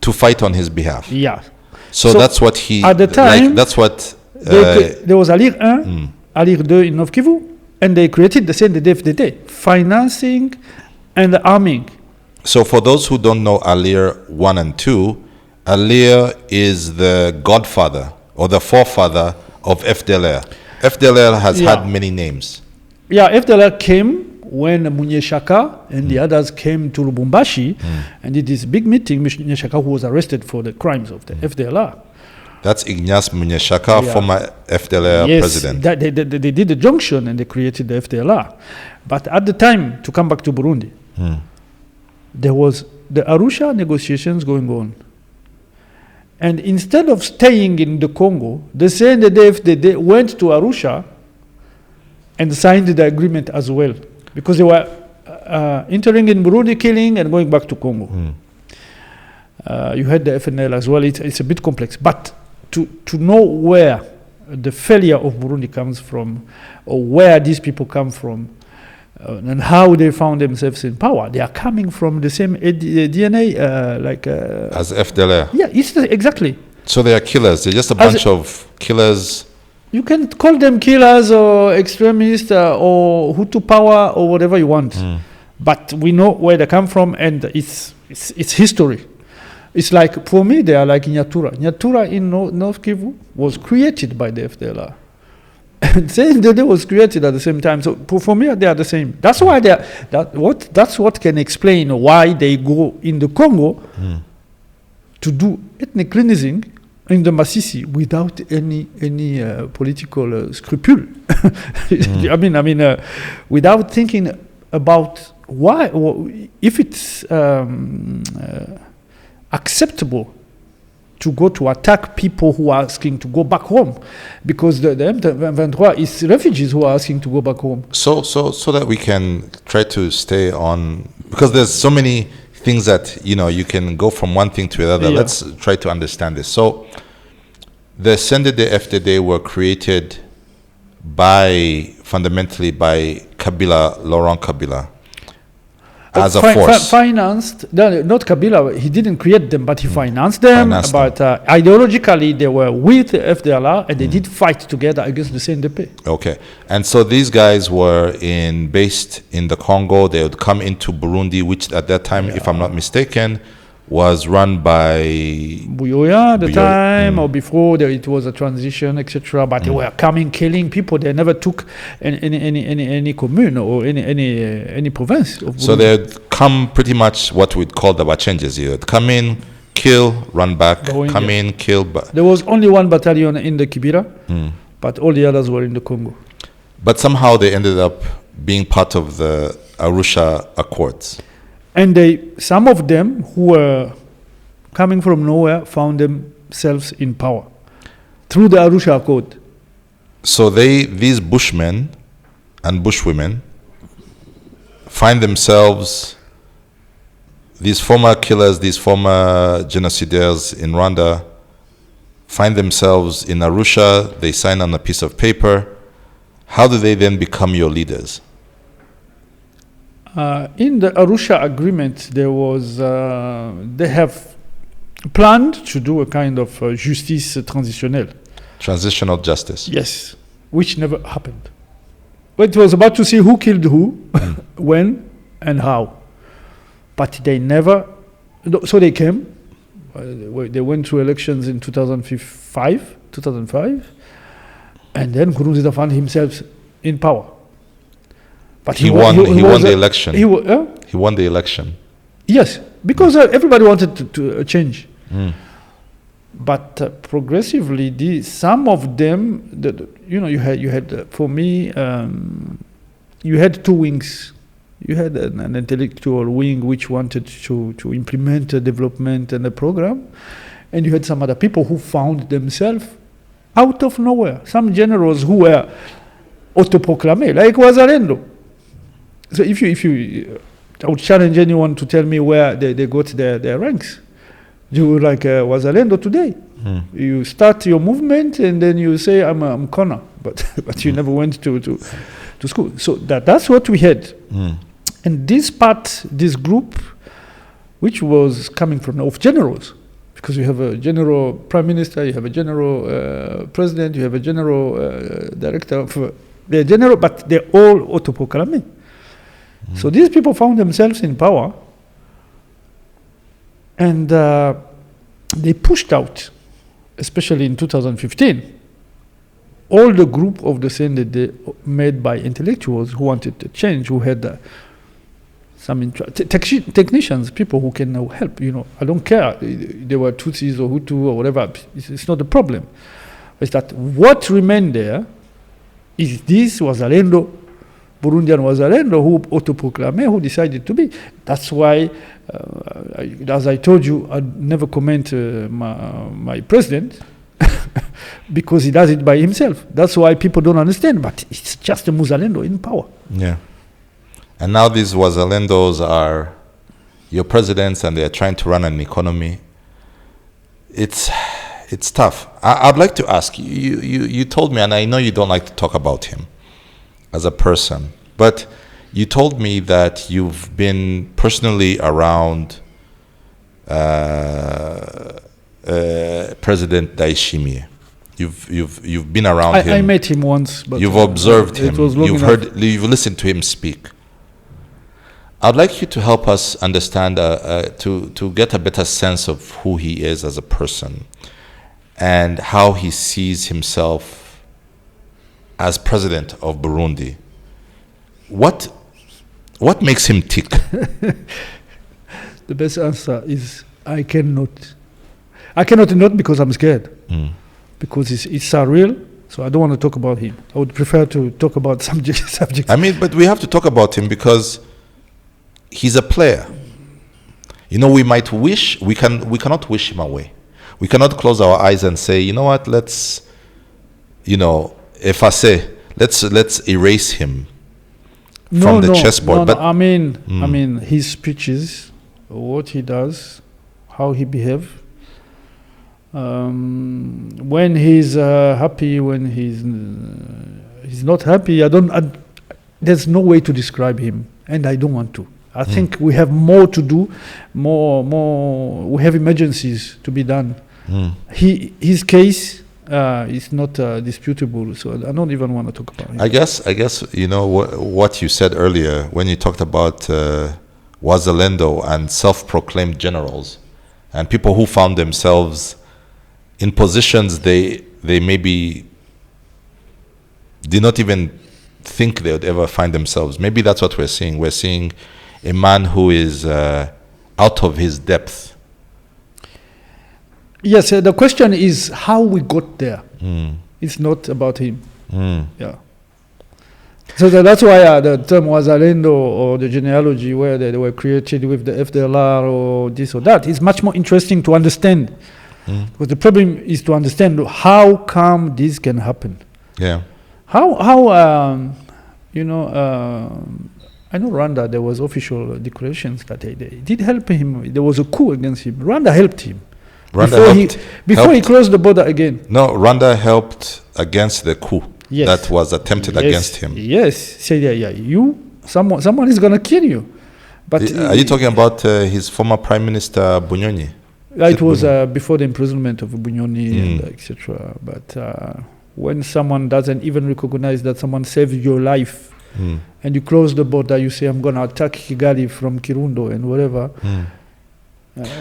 to fight on his behalf. Yeah. So that's what he at the time. that's what There was Alir 1, Alir 2 in North Kivu, and they created the CNDD-FDD, financing and arming. So for those who don't know Alir 1 and 2, Alir is the godfather or the forefather of FDLR. FDLR has had many names. Yeah, FDLR came when Munyeshaka and the others came to Lubumbashi and did this big meeting. Munyeshaka, who was arrested for the crimes of the FDLR. That's Ignace Munyeshaka, former FDLR president. Yes, they did the junction and they created the FDLR. But at the time, to come back to Burundi, there was the Arusha negotiations going on. And instead of staying in the Congo, they said that they went to Arusha and signed the agreement as well, because they were entering in Burundi, killing, and going back to Congo. You had the FNL as well. It's a bit complex. But to know where the failure of Burundi comes from, or where these people come from, and how they found themselves in power, they are coming from the same DNA, as FDLR. Yeah, exactly. So they are killers. They're just a bunch of killers. You can call them killers or extremists or Hutu power or whatever you want. But we know where they come from, and it's history. It's like, for me, they are like Nyatura. Nyatura in North Kivu was created by the FDLR. And CNDD was created at the same time. So for me, they are the same. That's why that's what can explain why they go in the Congo to do ethnic cleansing in the Masisi without any political scruple. I mean, without thinking about why, if it's acceptable to go to attack people who are asking to go back home, because the M23 is refugees who are asking to go back home. So that we can try to stay on, because there's so many things that you can go from one thing to another. Yeah. Let's try to understand this. So the CNDD FDD were created fundamentally by Kabila, Laurent Kabila. as a force. Financed, not Kabila, he didn't create them, but he financed them. But ideologically, they were with FDLR, and they did fight together against the CNDP. Okay. And so these guys were based in the Congo. They would come into Burundi, which at that time, if I'm not mistaken, was run by Buyoya at the time, or before it was a transition, etc. But they were coming, killing people. They never took any commune or any province. So they'd come pretty much what we'd call the Bachenges. They'd come in, kill, run back, come in, kill. There was only one battalion in the Kibira, but all the others were in the Congo. But somehow they ended up being part of the Arusha Accords. And some of them who were coming from nowhere found themselves in power through the Arusha Accord. So these bushmen and bushwomen find themselves, these former killers, these former genocidaires in Rwanda, find themselves in Arusha. They sign on a piece of paper. How do they then become your leaders? In the Arusha agreement, there was they have planned to do a kind of justice transitionnelle. Transitional justice. Yes, which never happened. But it was about to see who killed who, when, and how. But they never. So they came. They went through elections in 2005, and then Nkurunziza found himself in power. But he won the election. He won the election. Yes, because everybody wanted to change. But progressively, some of them, you had for me, you had two wings. You had an intellectual wing which wanted to implement a development and a program, and you had some other people who found themselves out of nowhere. Some generals who were autoproclamés, like Wazalendo. So if you, I would challenge anyone to tell me where they got their ranks. You like Wazalendo today. You start your movement and then you say I'm Connor, but you never went to school. So that's what we had. And this group, which was coming from of generals, because you have a general prime minister, you have a general president, you have a general director of they're general, but they're all autoproclamés. So these people found themselves in power, and they pushed out, especially in 2015, all the group of the CNDD made by intellectuals who wanted to change, who had some technicians, people who can now help. I don't care. They were Tutsis or Hutu or whatever. It's not the problem. It's that what remained there is this Wazalendo, Burundian Wazalendo, who autoproclamé, who decided to be. That's why, as I told you, I never comment my president because he does it by himself. That's why people don't understand. But it's just a Muzalendo in power. Yeah. And now these Wazalendos are your presidents, and they are trying to run an economy. It's tough. I'd like to ask you. You told me, and I know you don't like to talk about him as a person, but you told me that you've been personally around President Ndayishimiye. You've been around him. I met him once, but you've observed him. You've listened to him speak. I'd like you to help us understand, to get a better sense of who he is as a person and how he sees himself as president of Burundi. What makes him tick? The best answer is I cannot not because I'm scared. Because it's surreal, so I don't want to talk about him. I would prefer to talk about subjects. I mean, but we have to talk about him because he's a player. We might wish, we cannot wish him away. We cannot close our eyes and say, you know what, let's erase him from the chessboard. But I mean, his speeches, what he does, how he behaves, when he's happy, when he's not happy, there's no way to describe him, and I don't want to. I think we have more to do, we have emergencies to be done. His case is not disputable, so I don't even want to talk about it. I guess you know what you said earlier when you talked about Wazalendo and self-proclaimed generals and people who found themselves in positions they maybe did not even think they would ever find themselves. Maybe that's what we're seeing. We're seeing a man who is out of his depth. Yes, the question is how we got there. It's not about him. Yeah. So that's why the term Wazalendo or the genealogy where they were created with the FDLR or this or that is much more interesting to understand. Because the problem is to understand how come this can happen. Yeah. How you know, I know Rwanda, there was official declarations that they did help him. There was a coup against him. Rwanda helped him. Before he closed the border again. No, Rwanda helped against the coup that was attempted against him. Yes. Say someone is going to kill you. But are you talking about his former Prime Minister Bunyoni? It was before the imprisonment of Bunyoni and etc. But when someone doesn't even recognize that someone saved your life and you close the border, you say, I'm going to attack Kigali from Kirundo and whatever.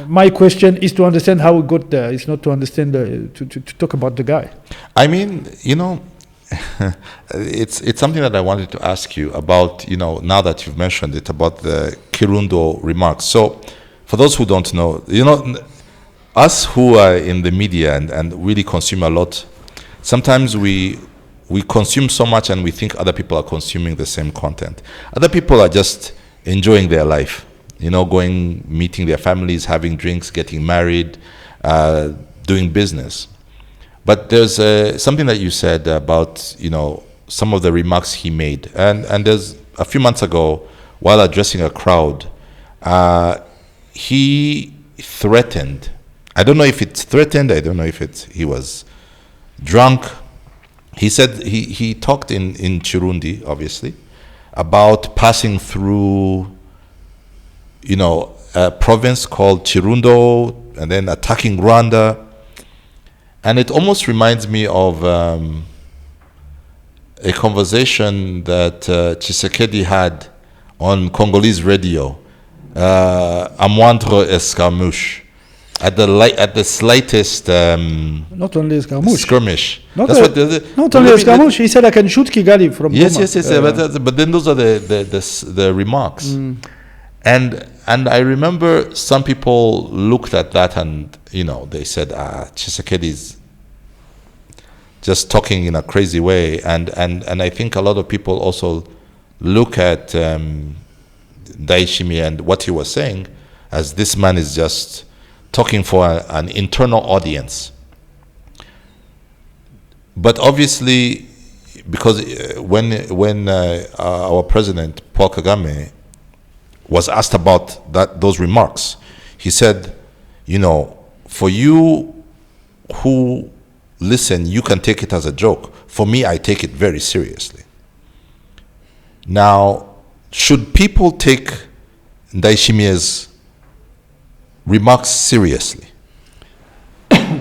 My question is to understand how we got there. It's not to understand, to talk about the guy. I mean, you know, it's something that I wanted to ask you about, you know, now that you've mentioned it, about the Kirundo remarks. So for those who don't know, you know, us who are in the media and really consume a lot, sometimes we consume so much and we think other people are consuming the same content. Other people are just enjoying their life, you know, going, meeting their families, having drinks, getting married, doing business. But there's something that you said about, you know, some of the remarks he made. And there's a few months ago, while addressing a crowd, he threatened. I don't know if it's threatened. I don't know if he was drunk. He said he talked in Chirundi, obviously, about passing through, you know, a province called Chirundo and then attacking Rwanda. And it almost reminds me of a conversation that Tshisekedi had on Congolese radio, à moindre escarmouche. At the slightest not only escarmouche. Skirmish. Not only escarmouche. He said I can shoot Kigali from yes, Goma. Yes. But then those are the remarks. And I remember some people looked at that and, you know, they said, Tshisekedi is just talking in a crazy way. And I think a lot of people also look at Ndayishimiye and what he was saying as this man is just talking for an internal audience. But obviously, because when our president, Paul Kagame, was asked about those remarks, he said, you know, for you who listen, you can take it as a joke. For me, I take it very seriously. Now, should people take Ndayishimiye's remarks seriously?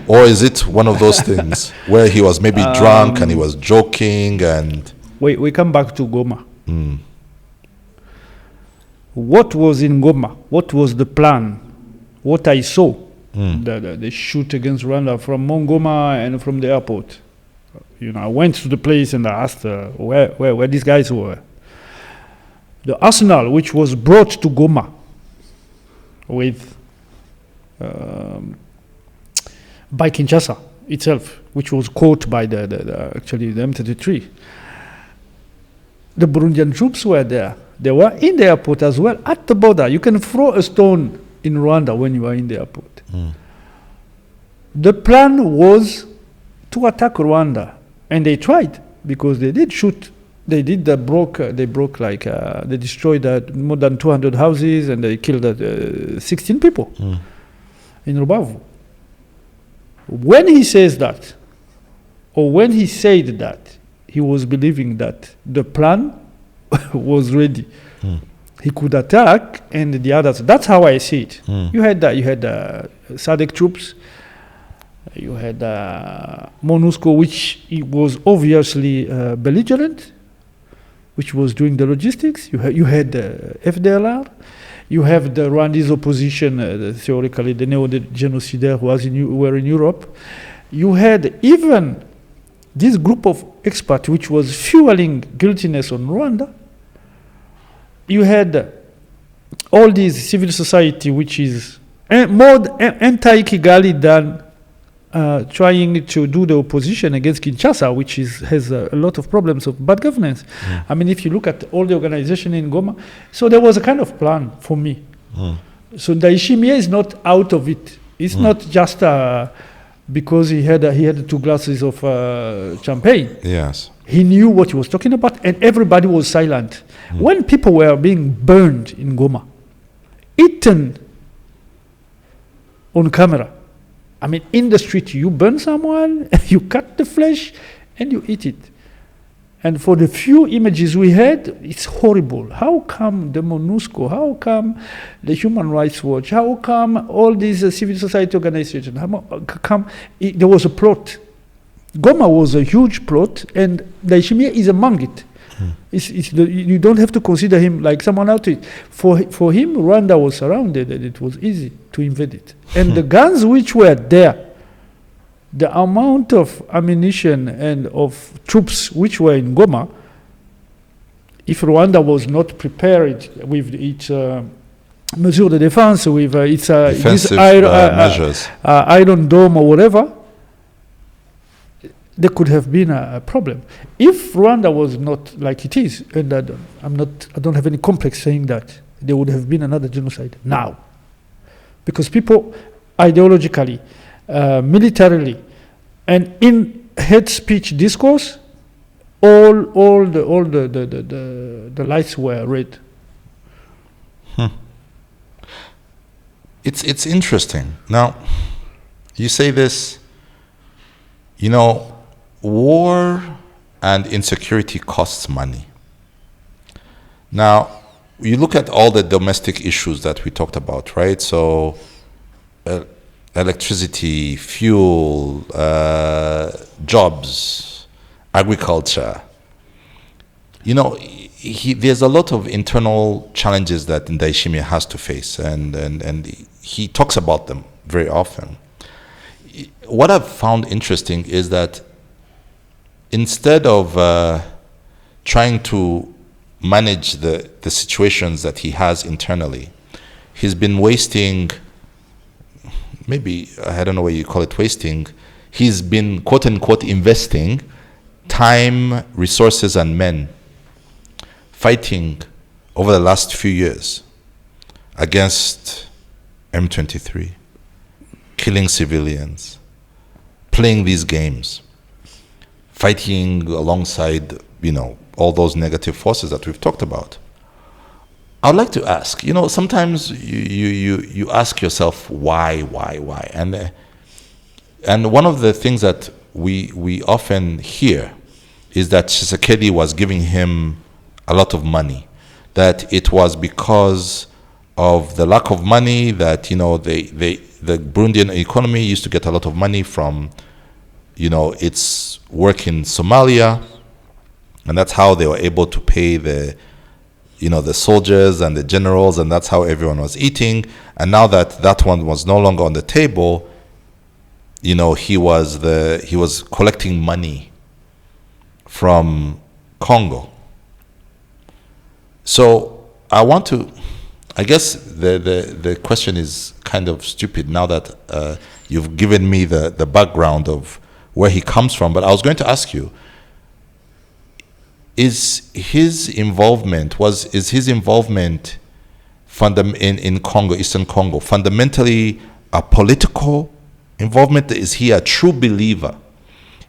Or is it one of those things where he was maybe drunk and he was joking and... We come back to Goma. What was in Goma? What was the plan? What I saw, the shoot against Rwanda from Goma and from the airport. You know, I went to the place and I asked where these guys were. The arsenal which was brought to Goma with by Kinshasa itself, which was caught by the M23. The Burundian troops were there. They were in the airport as well, at the border. You can throw a stone in Rwanda when you are in the airport. The plan was to attack Rwanda, and they tried because they did shoot. They broke like they destroyed more than 200 houses and they killed 16 people in Rubavu. When he says that, or when he said that, he was believing that the plan was ready. he could attack, and the others. That's how I see it. You had SADC troops. You had MONUSCO, which it was obviously belligerent, which was doing the logistics. You had FDLR. You have the Rwandese opposition, theoretically the neo-genocidaire who were in Europe. You had even this group of experts which was fueling guiltiness on Rwanda. You had all this civil society which is more anti-Kigali than trying to do the opposition against Kinshasa, which has a lot of problems of bad governance. I mean, if you look at all the organization in Goma, so there was a kind of plan for me. So Ndayishimiye is not out of it. It's not just because he had 2 glasses of champagne. Yes. He knew what he was talking about, and everybody was silent. When people were being burned in Goma, eaten on camera, I mean, in the street, you burn someone, you cut the flesh, and you eat it. And for the few images we had, it's horrible. How come the MONUSCO? How come the Human Rights Watch? How come all these civil society organizations? There was a plot. Goma was a huge plot, and Ndayishimiye is among it. You don't have to consider him like someone out it. For him, Rwanda was surrounded, and it was easy to invade it. And the guns which were there, the amount of ammunition and of troops which were in Goma, if Rwanda was not prepared with its mesures de défense, with its defensive measures, Iron Dome or whatever, there could have been a problem. If Rwanda was not like it is, and I don't have any complex saying that, there would have been another genocide now. Because people ideologically, militarily, and in hate speech discourse, all the lights were red. It's interesting. Now, you say this, war and insecurity costs money. Now, you look at all the domestic issues that we talked about, right? So, electricity, fuel, jobs, agriculture. There's a lot of internal challenges that Ndayishimiye has to face, and he talks about them very often. What I've found interesting is that instead of trying to manage the situations that he has internally, he's been wasting, maybe, I don't know what you call it, wasting. He's been, quote unquote, investing time, resources, and men fighting over the last few years against M23, killing civilians, playing these games, fighting alongside, all those negative forces that we've talked about. I'd like to ask, sometimes you ask yourself why, and one of the things that we often hear is that Tshisekedi was giving him a lot of money, that it was because of the lack of money that the Burundian economy used to get a lot of money from its work in Somalia, and that's how they were able to pay the soldiers and the generals, and that's how everyone was eating. And now that one was no longer on the table, he was collecting money from Congo. So I guess the question is kind of stupid now that you've given me the background of where he comes from, but I was going to ask you, is his involvement in Congo, Eastern Congo, fundamentally a political involvement? Is he a true believer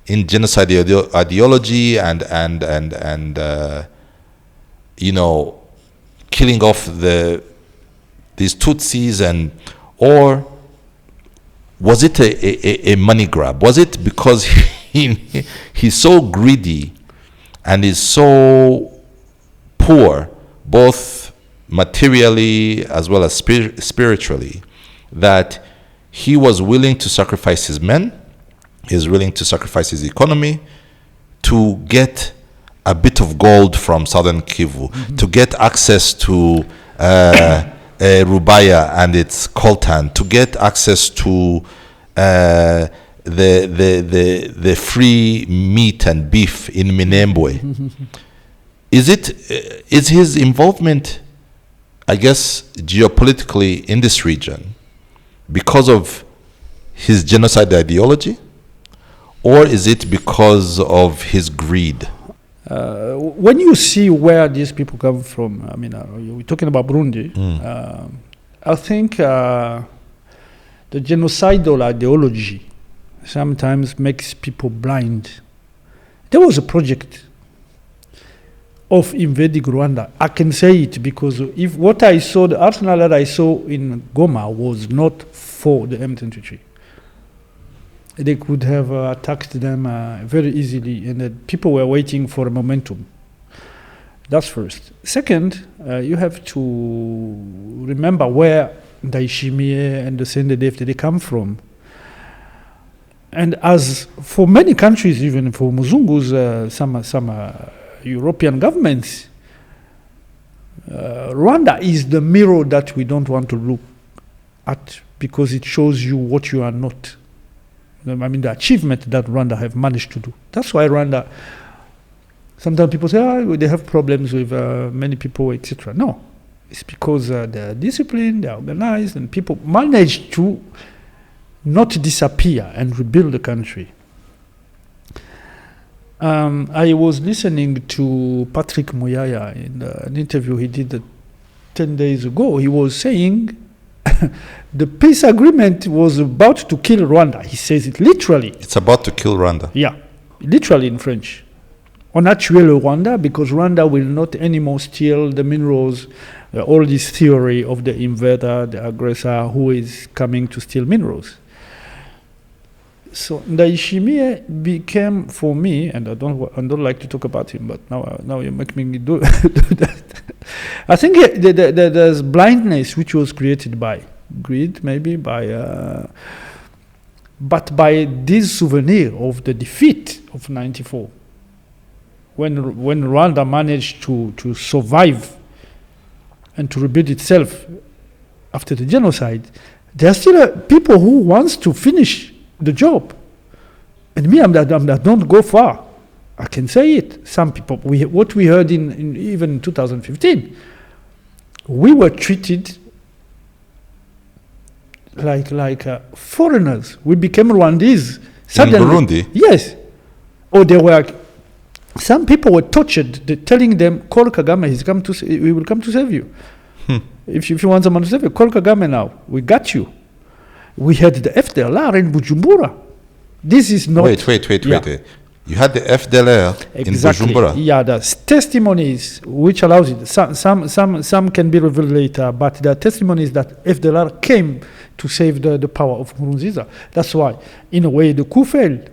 in genocide ideology and killing off these Tutsis, or was it a money grab? Was it because he's so greedy and is so poor, both materially as well as spiritually, that he was willing to sacrifice his men, he's willing to sacrifice his economy to get a bit of gold from Southern Kivu, to get access to Rubaya and its coltan, to get access to the free meat and beef in Minembwe. Is his involvement, I guess, geopolitically in this region because of his genocide ideology, or is it because of his greed? When you see where these people come from, I mean, we're talking about Burundi. I think the genocidal ideology sometimes makes people blind. There was a project of invading Rwanda. I can say it because if what I saw, the arsenal that I saw in Goma was not for the M23. They could have attacked them very easily, and people were waiting for a momentum. That's first. Second, you have to remember where Ndayishimiye and the CNDF they come from. And as for many countries, even for Muzungus, some European governments, Rwanda is the mirror that we don't want to look at because it shows you what you are not. I mean, the achievement that Rwanda have managed to do. That's why Rwanda, sometimes people say, they have problems with many people, etc. No, it's because they're disciplined, they're organized, and people manage to not disappear and rebuild the country. I was listening to Patrick Muyaya in an interview he did 10 days ago. He was saying the peace agreement was about to kill Rwanda. He says it literally. It's about to kill Rwanda. Yeah, literally in French. On a tué le Rwanda because Rwanda will not anymore steal the minerals, all this theory of the invader, the aggressor who is coming to steal minerals. So Ndayishimiye became, for me, and I don't like to talk about him, but now you make me do that. I think there's blindness which was created by greed, maybe but by this souvenir of the defeat of '94, when Rwanda managed to survive and to rebuild itself after the genocide. There are still people who wants to finish the job, and me, I don't go far. I can say it. Some people, what we heard in even 2015, we were treated like foreigners. We became Rwandese. Suddenly, in Burundi? Yes. Or they were. Some people were tortured. They're telling them, "Call Kagame. We will come to save you. If you want someone to save you, call Kagame now. We got you." We had the FDLR in Bujumbura. This is not... Wait. You had the FDLR in Bujumbura? Yeah, there's testimonies which allows it. Some can be revealed later, but the testimonies that FDLR came to save the power of Nkurunziza. That's why, in a way, the coup failed.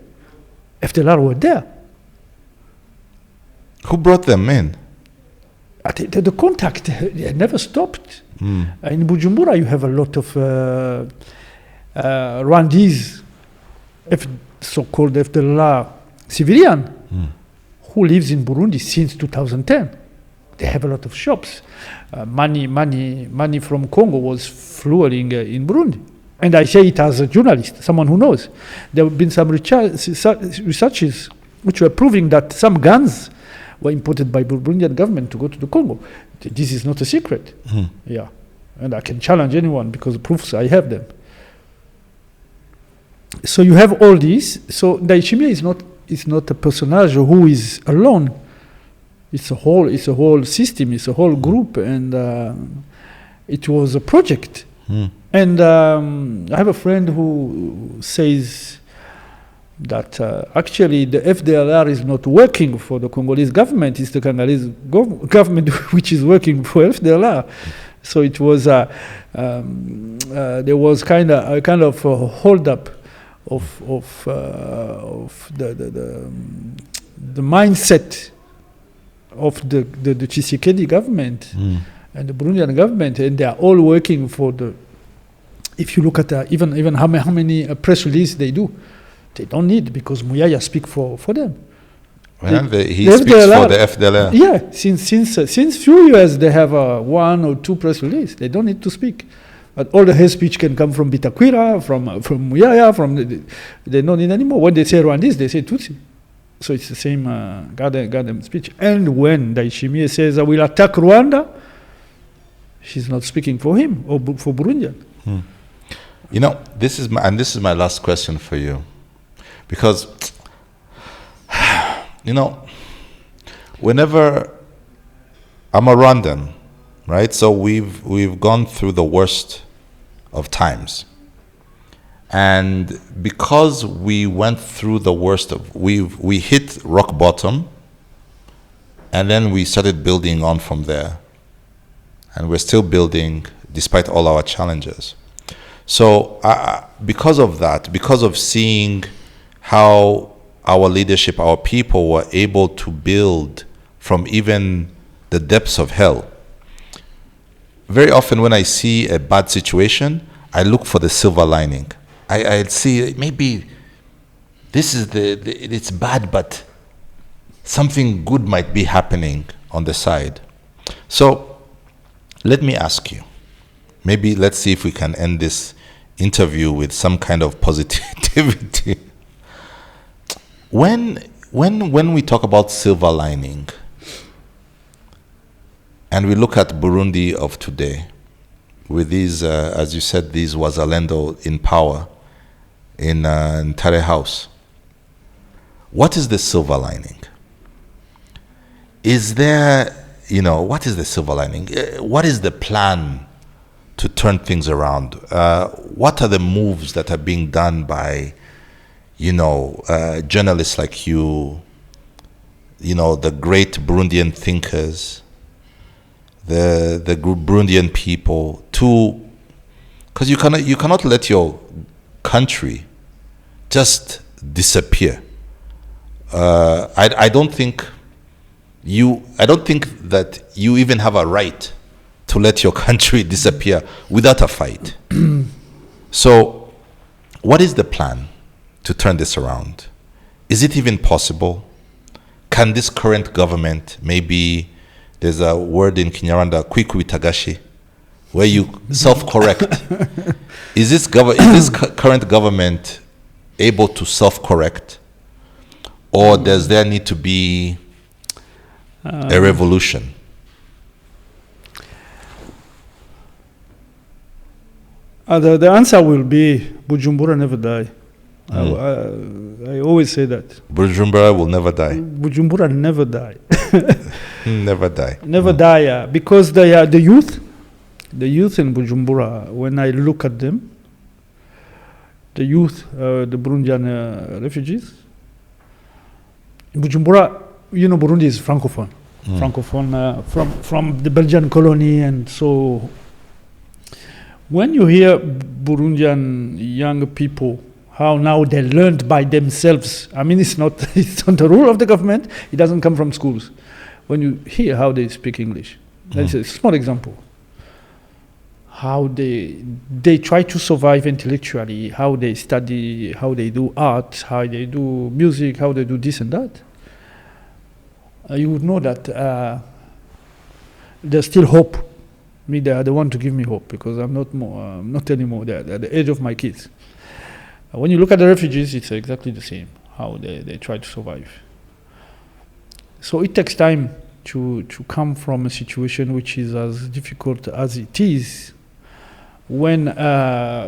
FDLR were there. Who brought them in? The contact never stopped. In Bujumbura, you have a lot of Rwandese, so-called FDLR civilian, who lives in Burundi since 2010. They have a lot of shops. Money from Congo was flowing in Burundi. And I say it as a journalist, someone who knows. There have been some researches which were proving that some guns were imported by the Burundian government to go to the Congo. This is not a secret. Yeah. And I can challenge anyone because the proofs, I have them. So you have all this. So Ndayishimiye is not a personage who is alone. It's a whole system. It's a whole group, and it was a project. And I have a friend who says that actually the FDLR is not working for the Congolese government. It's the Congolese government which is working for FDLR. So it was there was kind of a hold up of the mindset of the Tshisekedi government, and the Burundian government, and they are all working for the. If you look at even how many press releases they do, they don't need, because Muyaya speak for them. Well, he speaks for the FDLR. Yeah, since few years they have 1 or 2 press releases. They don't need to speak. But all the hate speech can come from Bitakwira, from Muyaya, they don't need anymore. When they say Rwandese, they say Tutsi. So it's the same goddamn speech. And when Ndayishimiye says, I will attack Rwanda, she's not speaking for him or for Burundian. You know, this is my last question for you. Because, you know, whenever I'm a Rwandan, right? So we've gone through the worst of times. And because we went through the worst of, we hit rock bottom, and then we started building on from there. And we're still building despite all our challenges. So because of that, because of seeing how our leadership, our people were able to build from even the depths of hell, very often when I see a bad situation, I look for the silver lining. I see maybe this is it's bad, but something good might be happening on the side. So let me ask you, maybe let's see if we can end this interview with some kind of positivity. When we talk about silver lining, and we look at Burundi of today, with these, as you said, these Wazalendo in power in Ntare House, what is the silver lining? Is there, what is the silver lining? What is the plan to turn things around? What are the moves that are being done by, journalists like you, the great Burundian thinkers, the Burundian people, because you cannot let your country just disappear. I don't think that you even have a right to let your country disappear without a fight. So, what is the plan to turn this around? Is it even possible? Can this current government, maybe there's a word in Kinyarwanda, kwiku itagashi, where you self-correct. Is this current government able to self-correct? Or does there need to be a revolution? The answer will be Bujumbura never die. I always say that. Bujumbura will never die. Bujumbura never die. Never die. Never die, because the youth in Bujumbura, when I look at them, the youth, the Burundian refugees, Bujumbura, Burundi is Francophone. Francophone from the Belgian colony, and so when you hear Burundian young people, how now they learned by themselves. I mean, it's not the rule of the government. It doesn't come from schools. When you hear how they speak English, that's a small example. How they try to survive intellectually, how they study, how they do art, how they do music, how they do this and that. You would know that there's still hope. They are the one to give me hope, because I'm not anymore. They're at the age of my kids. When you look at the refugees, it's exactly the same, how they try to survive. So it takes time to come from a situation which is as difficult as it is, when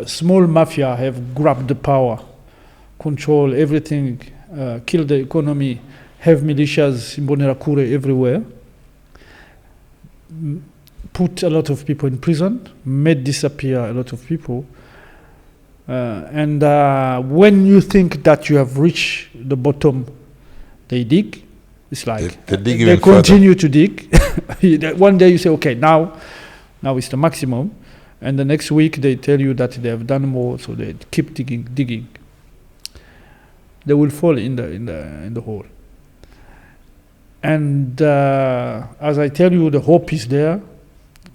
small mafia have grabbed the power, control everything, kill the economy, have militias in Bonerakure everywhere, put a lot of people in prison, made disappear a lot of people. And when you think that you have reached the bottom, they dig. It's like they continue to dig. One day you say, okay, now it's the maximum. And the next week they tell you that they have done more, so they keep digging. They will fall in the hole. And as I tell you, the hope is there.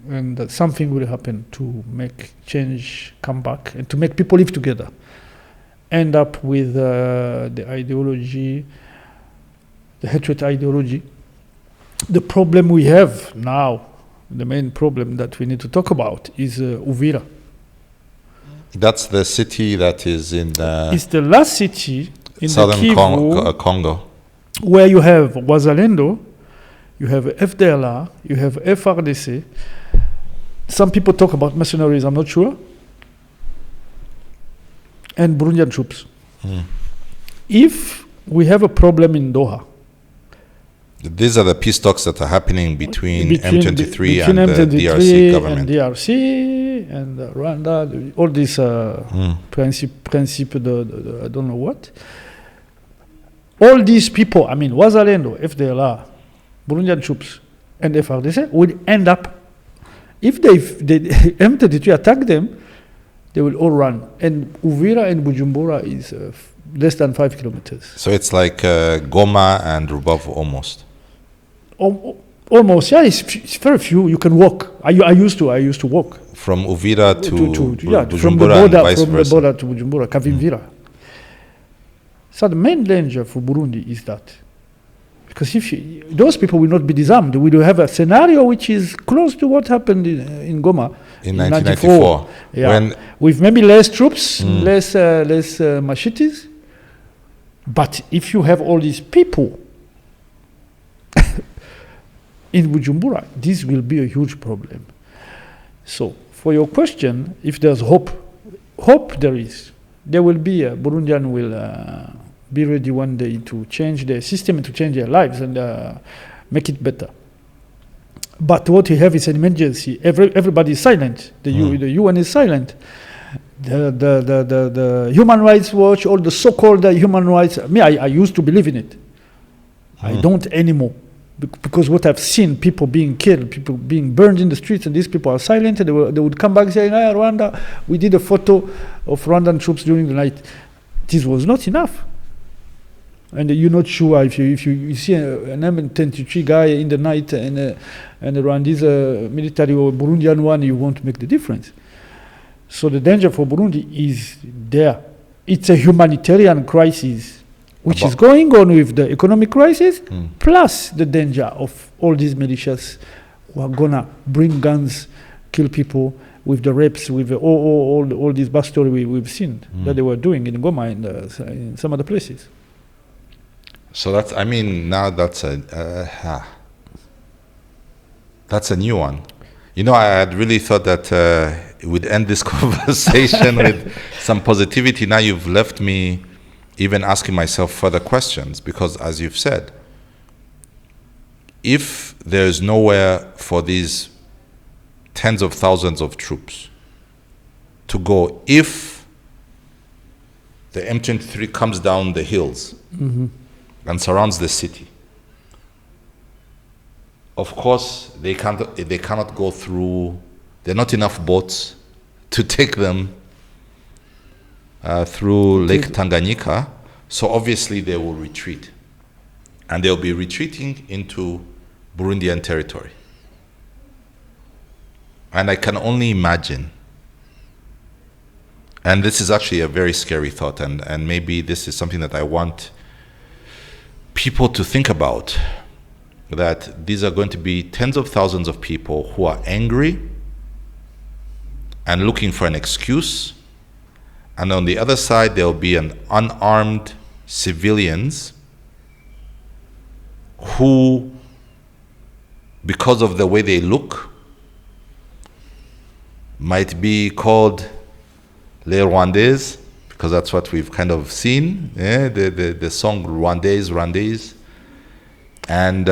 and something will happen to make change come back and to make people live together. End up with the ideology, the hatred ideology. The problem we have now, the main problem that we need to talk about is Uvira. That's the city that is in It's the last city in southern the Kivu, Congo. where you have Wazalendo, you have FDLR, you have FRDC. Some people talk about mercenaries, I'm not sure. And Burundian troops. If we have a problem in Doha, These are the peace talks that are happening between M23 between and the M23 DRC government. and DRC and Rwanda, all this principe, I don't know what. All these people, I mean, Wazalendo, FDLR, Burundian troops, and FRDC will end up, if they M23 attack them, they will all run. And Uvira and Bujumbura is less than 5 kilometers. So it's like Goma and Rubavu almost. Almost, yeah. It's very few. You can walk. I used to walk From Uvira to Bujumbura from the border, and vice versa. the border to Bujumbura, Kavimvira. So the main danger for Burundi is that, because if those people will not be disarmed, we will have a scenario which is close to what happened in Goma in 1994. Yeah, When with maybe less troops, less machetes. But if you have all these people in Bujumbura, this will be a huge problem. So, for your question, if there's hope there is. There will be, Burundian will be ready one day to change their system and to change their lives and make it better. But what we have is an emergency. Everybody is silent. The UN is silent. The Human Rights Watch, all the so-called human rights. I used to believe in it. I don't anymore. Because what I've seen, people being killed, people being burned in the streets, and these people are silent, and they would come back saying, Rwanda, we did a photo of Rwandan troops during the night. This was not enough. And you're not sure if you see an M23 guy in the night and a Rwandese military or Burundian one, you won't make the difference. So the danger for Burundi is there. It's a humanitarian crisis, which is going on with the economic crisis, plus the danger of all these militias who are gonna bring guns, kill people with the rapes, with all these backstory we've seen that they were doing in Goma and in some other places. So that's a new one. You know, I had really thought that we'd end this conversation with some positivity. Now you've left me even asking myself further questions, because as you've said, if there's nowhere for these tens of thousands of troops to go, if the M23 comes down the hills and surrounds the city, of course they cannot go through. There are not enough boats to take them through Lake Tanganyika, so obviously they will retreat, and they'll be retreating into Burundian territory. And I can only imagine, and this is actually a very scary thought, and maybe this is something that I want people to think about, that these are going to be tens of thousands of people who are angry and looking for an excuse. And on the other side, there will be an unarmed civilians who, because of the way they look, might be called les Rwandais, because that's what we've kind of seen, the song Rwandais. And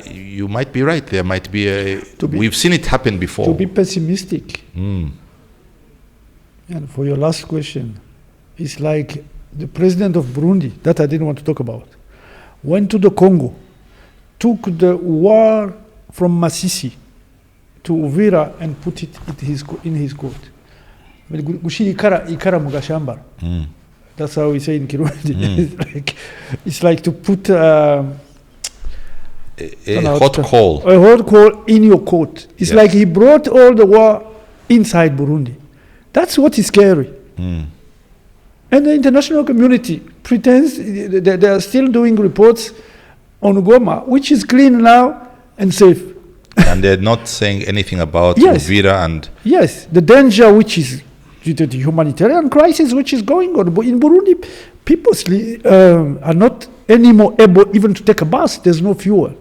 you might be right. There might be we've seen it happen before. To be pessimistic. And for your last question, it's like the president of Burundi, that I didn't want to talk about, went to the Congo, took the war from Masisi to Uvira and put it in his court. That's how we say in Kirundi. It's like to put a hot coal. A hot coal in your coat. It's like he brought all the war inside Burundi. That's what is scary. And the international community pretends they are still doing reports on Goma, which is clean now and safe. And they're not saying anything about Uvira and... Yes, the danger which is the humanitarian crisis which is going on. In Burundi, people are not anymore able even to take a bus. There's no fuel.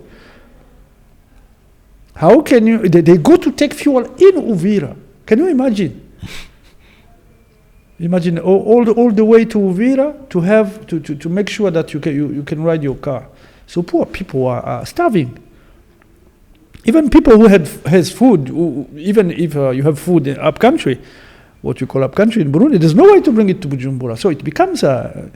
How can you... They go to take fuel in Uvira. Can you imagine? Imagine all the way to Uvira to have to make sure that you can ride your car. So poor people are starving. Even people who has food, even if you have food in up country, what you call up country in Burundi, there's no way to bring it to Bujumbura. So it becomes a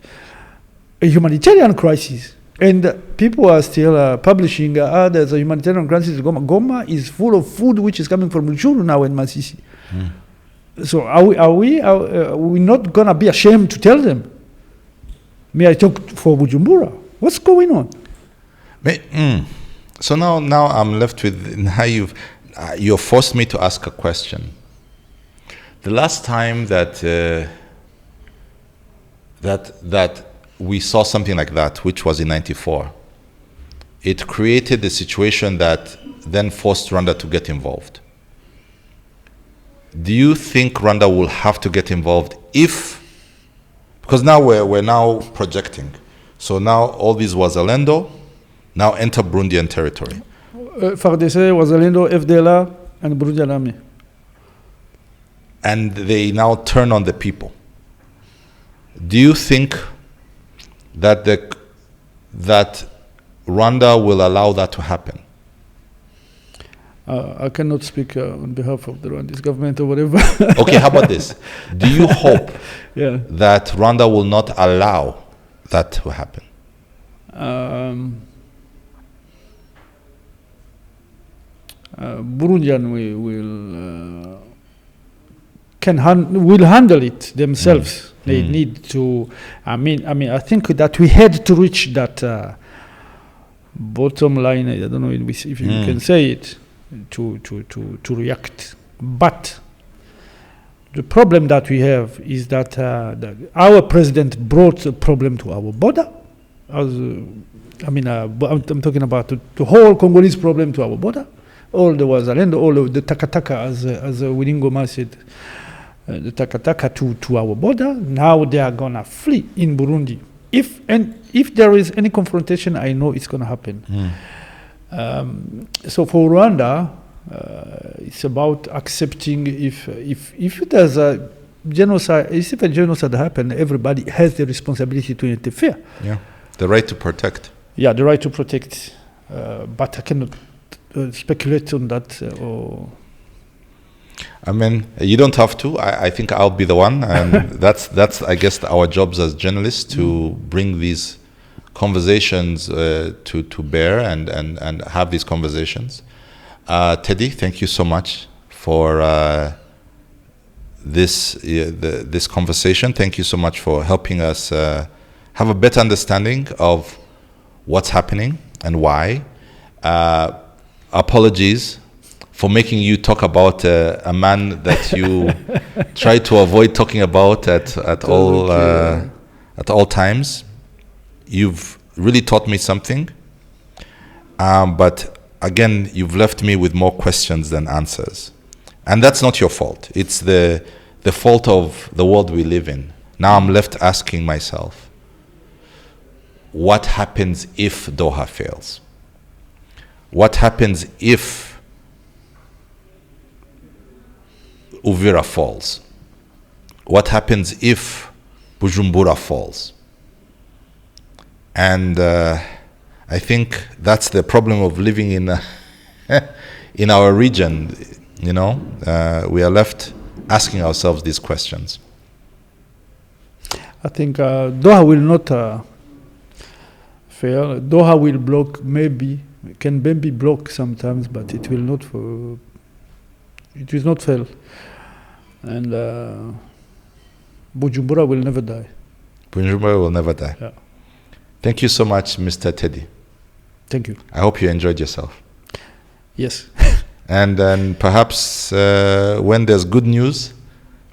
humanitarian crisis. And people are still publishing, there's a humanitarian crisis in Goma. Goma is full of food which is coming from Rutshuru now in Masisi. So are we not going to be ashamed to tell them? May I talk for Bujumbura? What's going on? So now I'm left with, now you've forced me to ask a question. The last time that we saw something like that, which was in '94, it created a situation that then forced Rwanda to get involved. Do you think Rwanda will have to get involved because now we're now projecting. So now all these Wazalendo now enter Burundian territory. FARDC, Wazalendo, FDLR, and Burundian army. And they now turn on the people. Do you think that that Rwanda will allow that to happen? I cannot speak on behalf of the Rwandese government or whatever. Okay, how about this? Do you hope that Rwanda will not allow that to happen? Burundian will handle it themselves. They need to. I mean, I think that we had to reach that bottom line. I don't know if you can say it. To react, but the problem that we have is that our president brought a problem to our border. I'm talking about the whole Congolese problem to our border. All the Wazalendo, all of the Takataka, as Winingoma said, the Takataka to our border. Now they are gonna flee in Burundi. If there is any confrontation, I know it's gonna happen. So for Rwanda, it's about accepting if there's a genocide, if a genocide happens, everybody has the responsibility to interfere. Yeah, the right to protect. Yeah, the right to protect. But I cannot speculate on that. I mean, you don't have to. I think I'll be the one, and that's I guess our jobs as journalists to bring these conversations to bear and have these conversations. Teddy, thank you so much for this conversation. Thank you so much for helping us have a better understanding of what's happening and why. Apologies for making you talk about a man that you try to avoid talking about at all times. You've really taught me something, but again, you've left me with more questions than answers. And that's not your fault. It's the fault of the world we live in. Now I'm left asking myself, what happens if Doha fails? What happens if Uvira falls? What happens if Bujumbura falls? And I think that's the problem of living in our region. You know, we are left asking ourselves these questions. I think Doha will not fail. Doha will block, can maybe block sometimes, but it will not fail. And Bujumbura will never die. Bujumbura will never die. Yeah. Thank you so much, Mr. Teddy. Thank you. I hope you enjoyed yourself. Yes. And then perhaps when there's good news,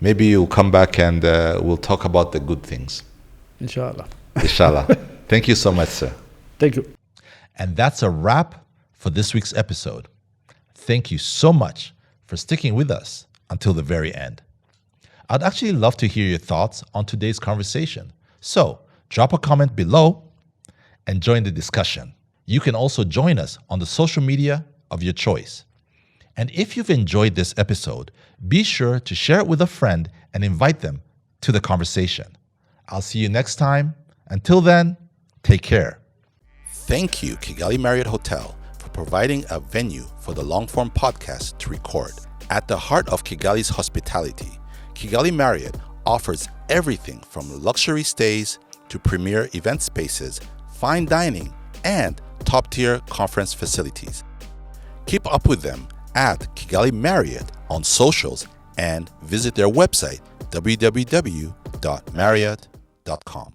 maybe you'll come back and we'll talk about the good things. Inshallah. Inshallah. Thank you so much, sir. Thank you. And that's a wrap for this week's episode. Thank you so much for sticking with us until the very end. I'd actually love to hear your thoughts on today's conversation. So drop a comment below and join the discussion. You can also join us on the social media of your choice. And if you've enjoyed this episode, be sure to share it with a friend and invite them to the conversation. I'll see you next time. Until then, take care. Thank you, Kigali Marriott Hotel, for providing a venue for the long-form podcast to record. At the heart of Kigali's hospitality, Kigali Marriott offers everything from luxury stays to premier event spaces, fine dining, and top-tier conference facilities. Keep up with them at Kigali Marriott on socials and visit their website www.marriott.com.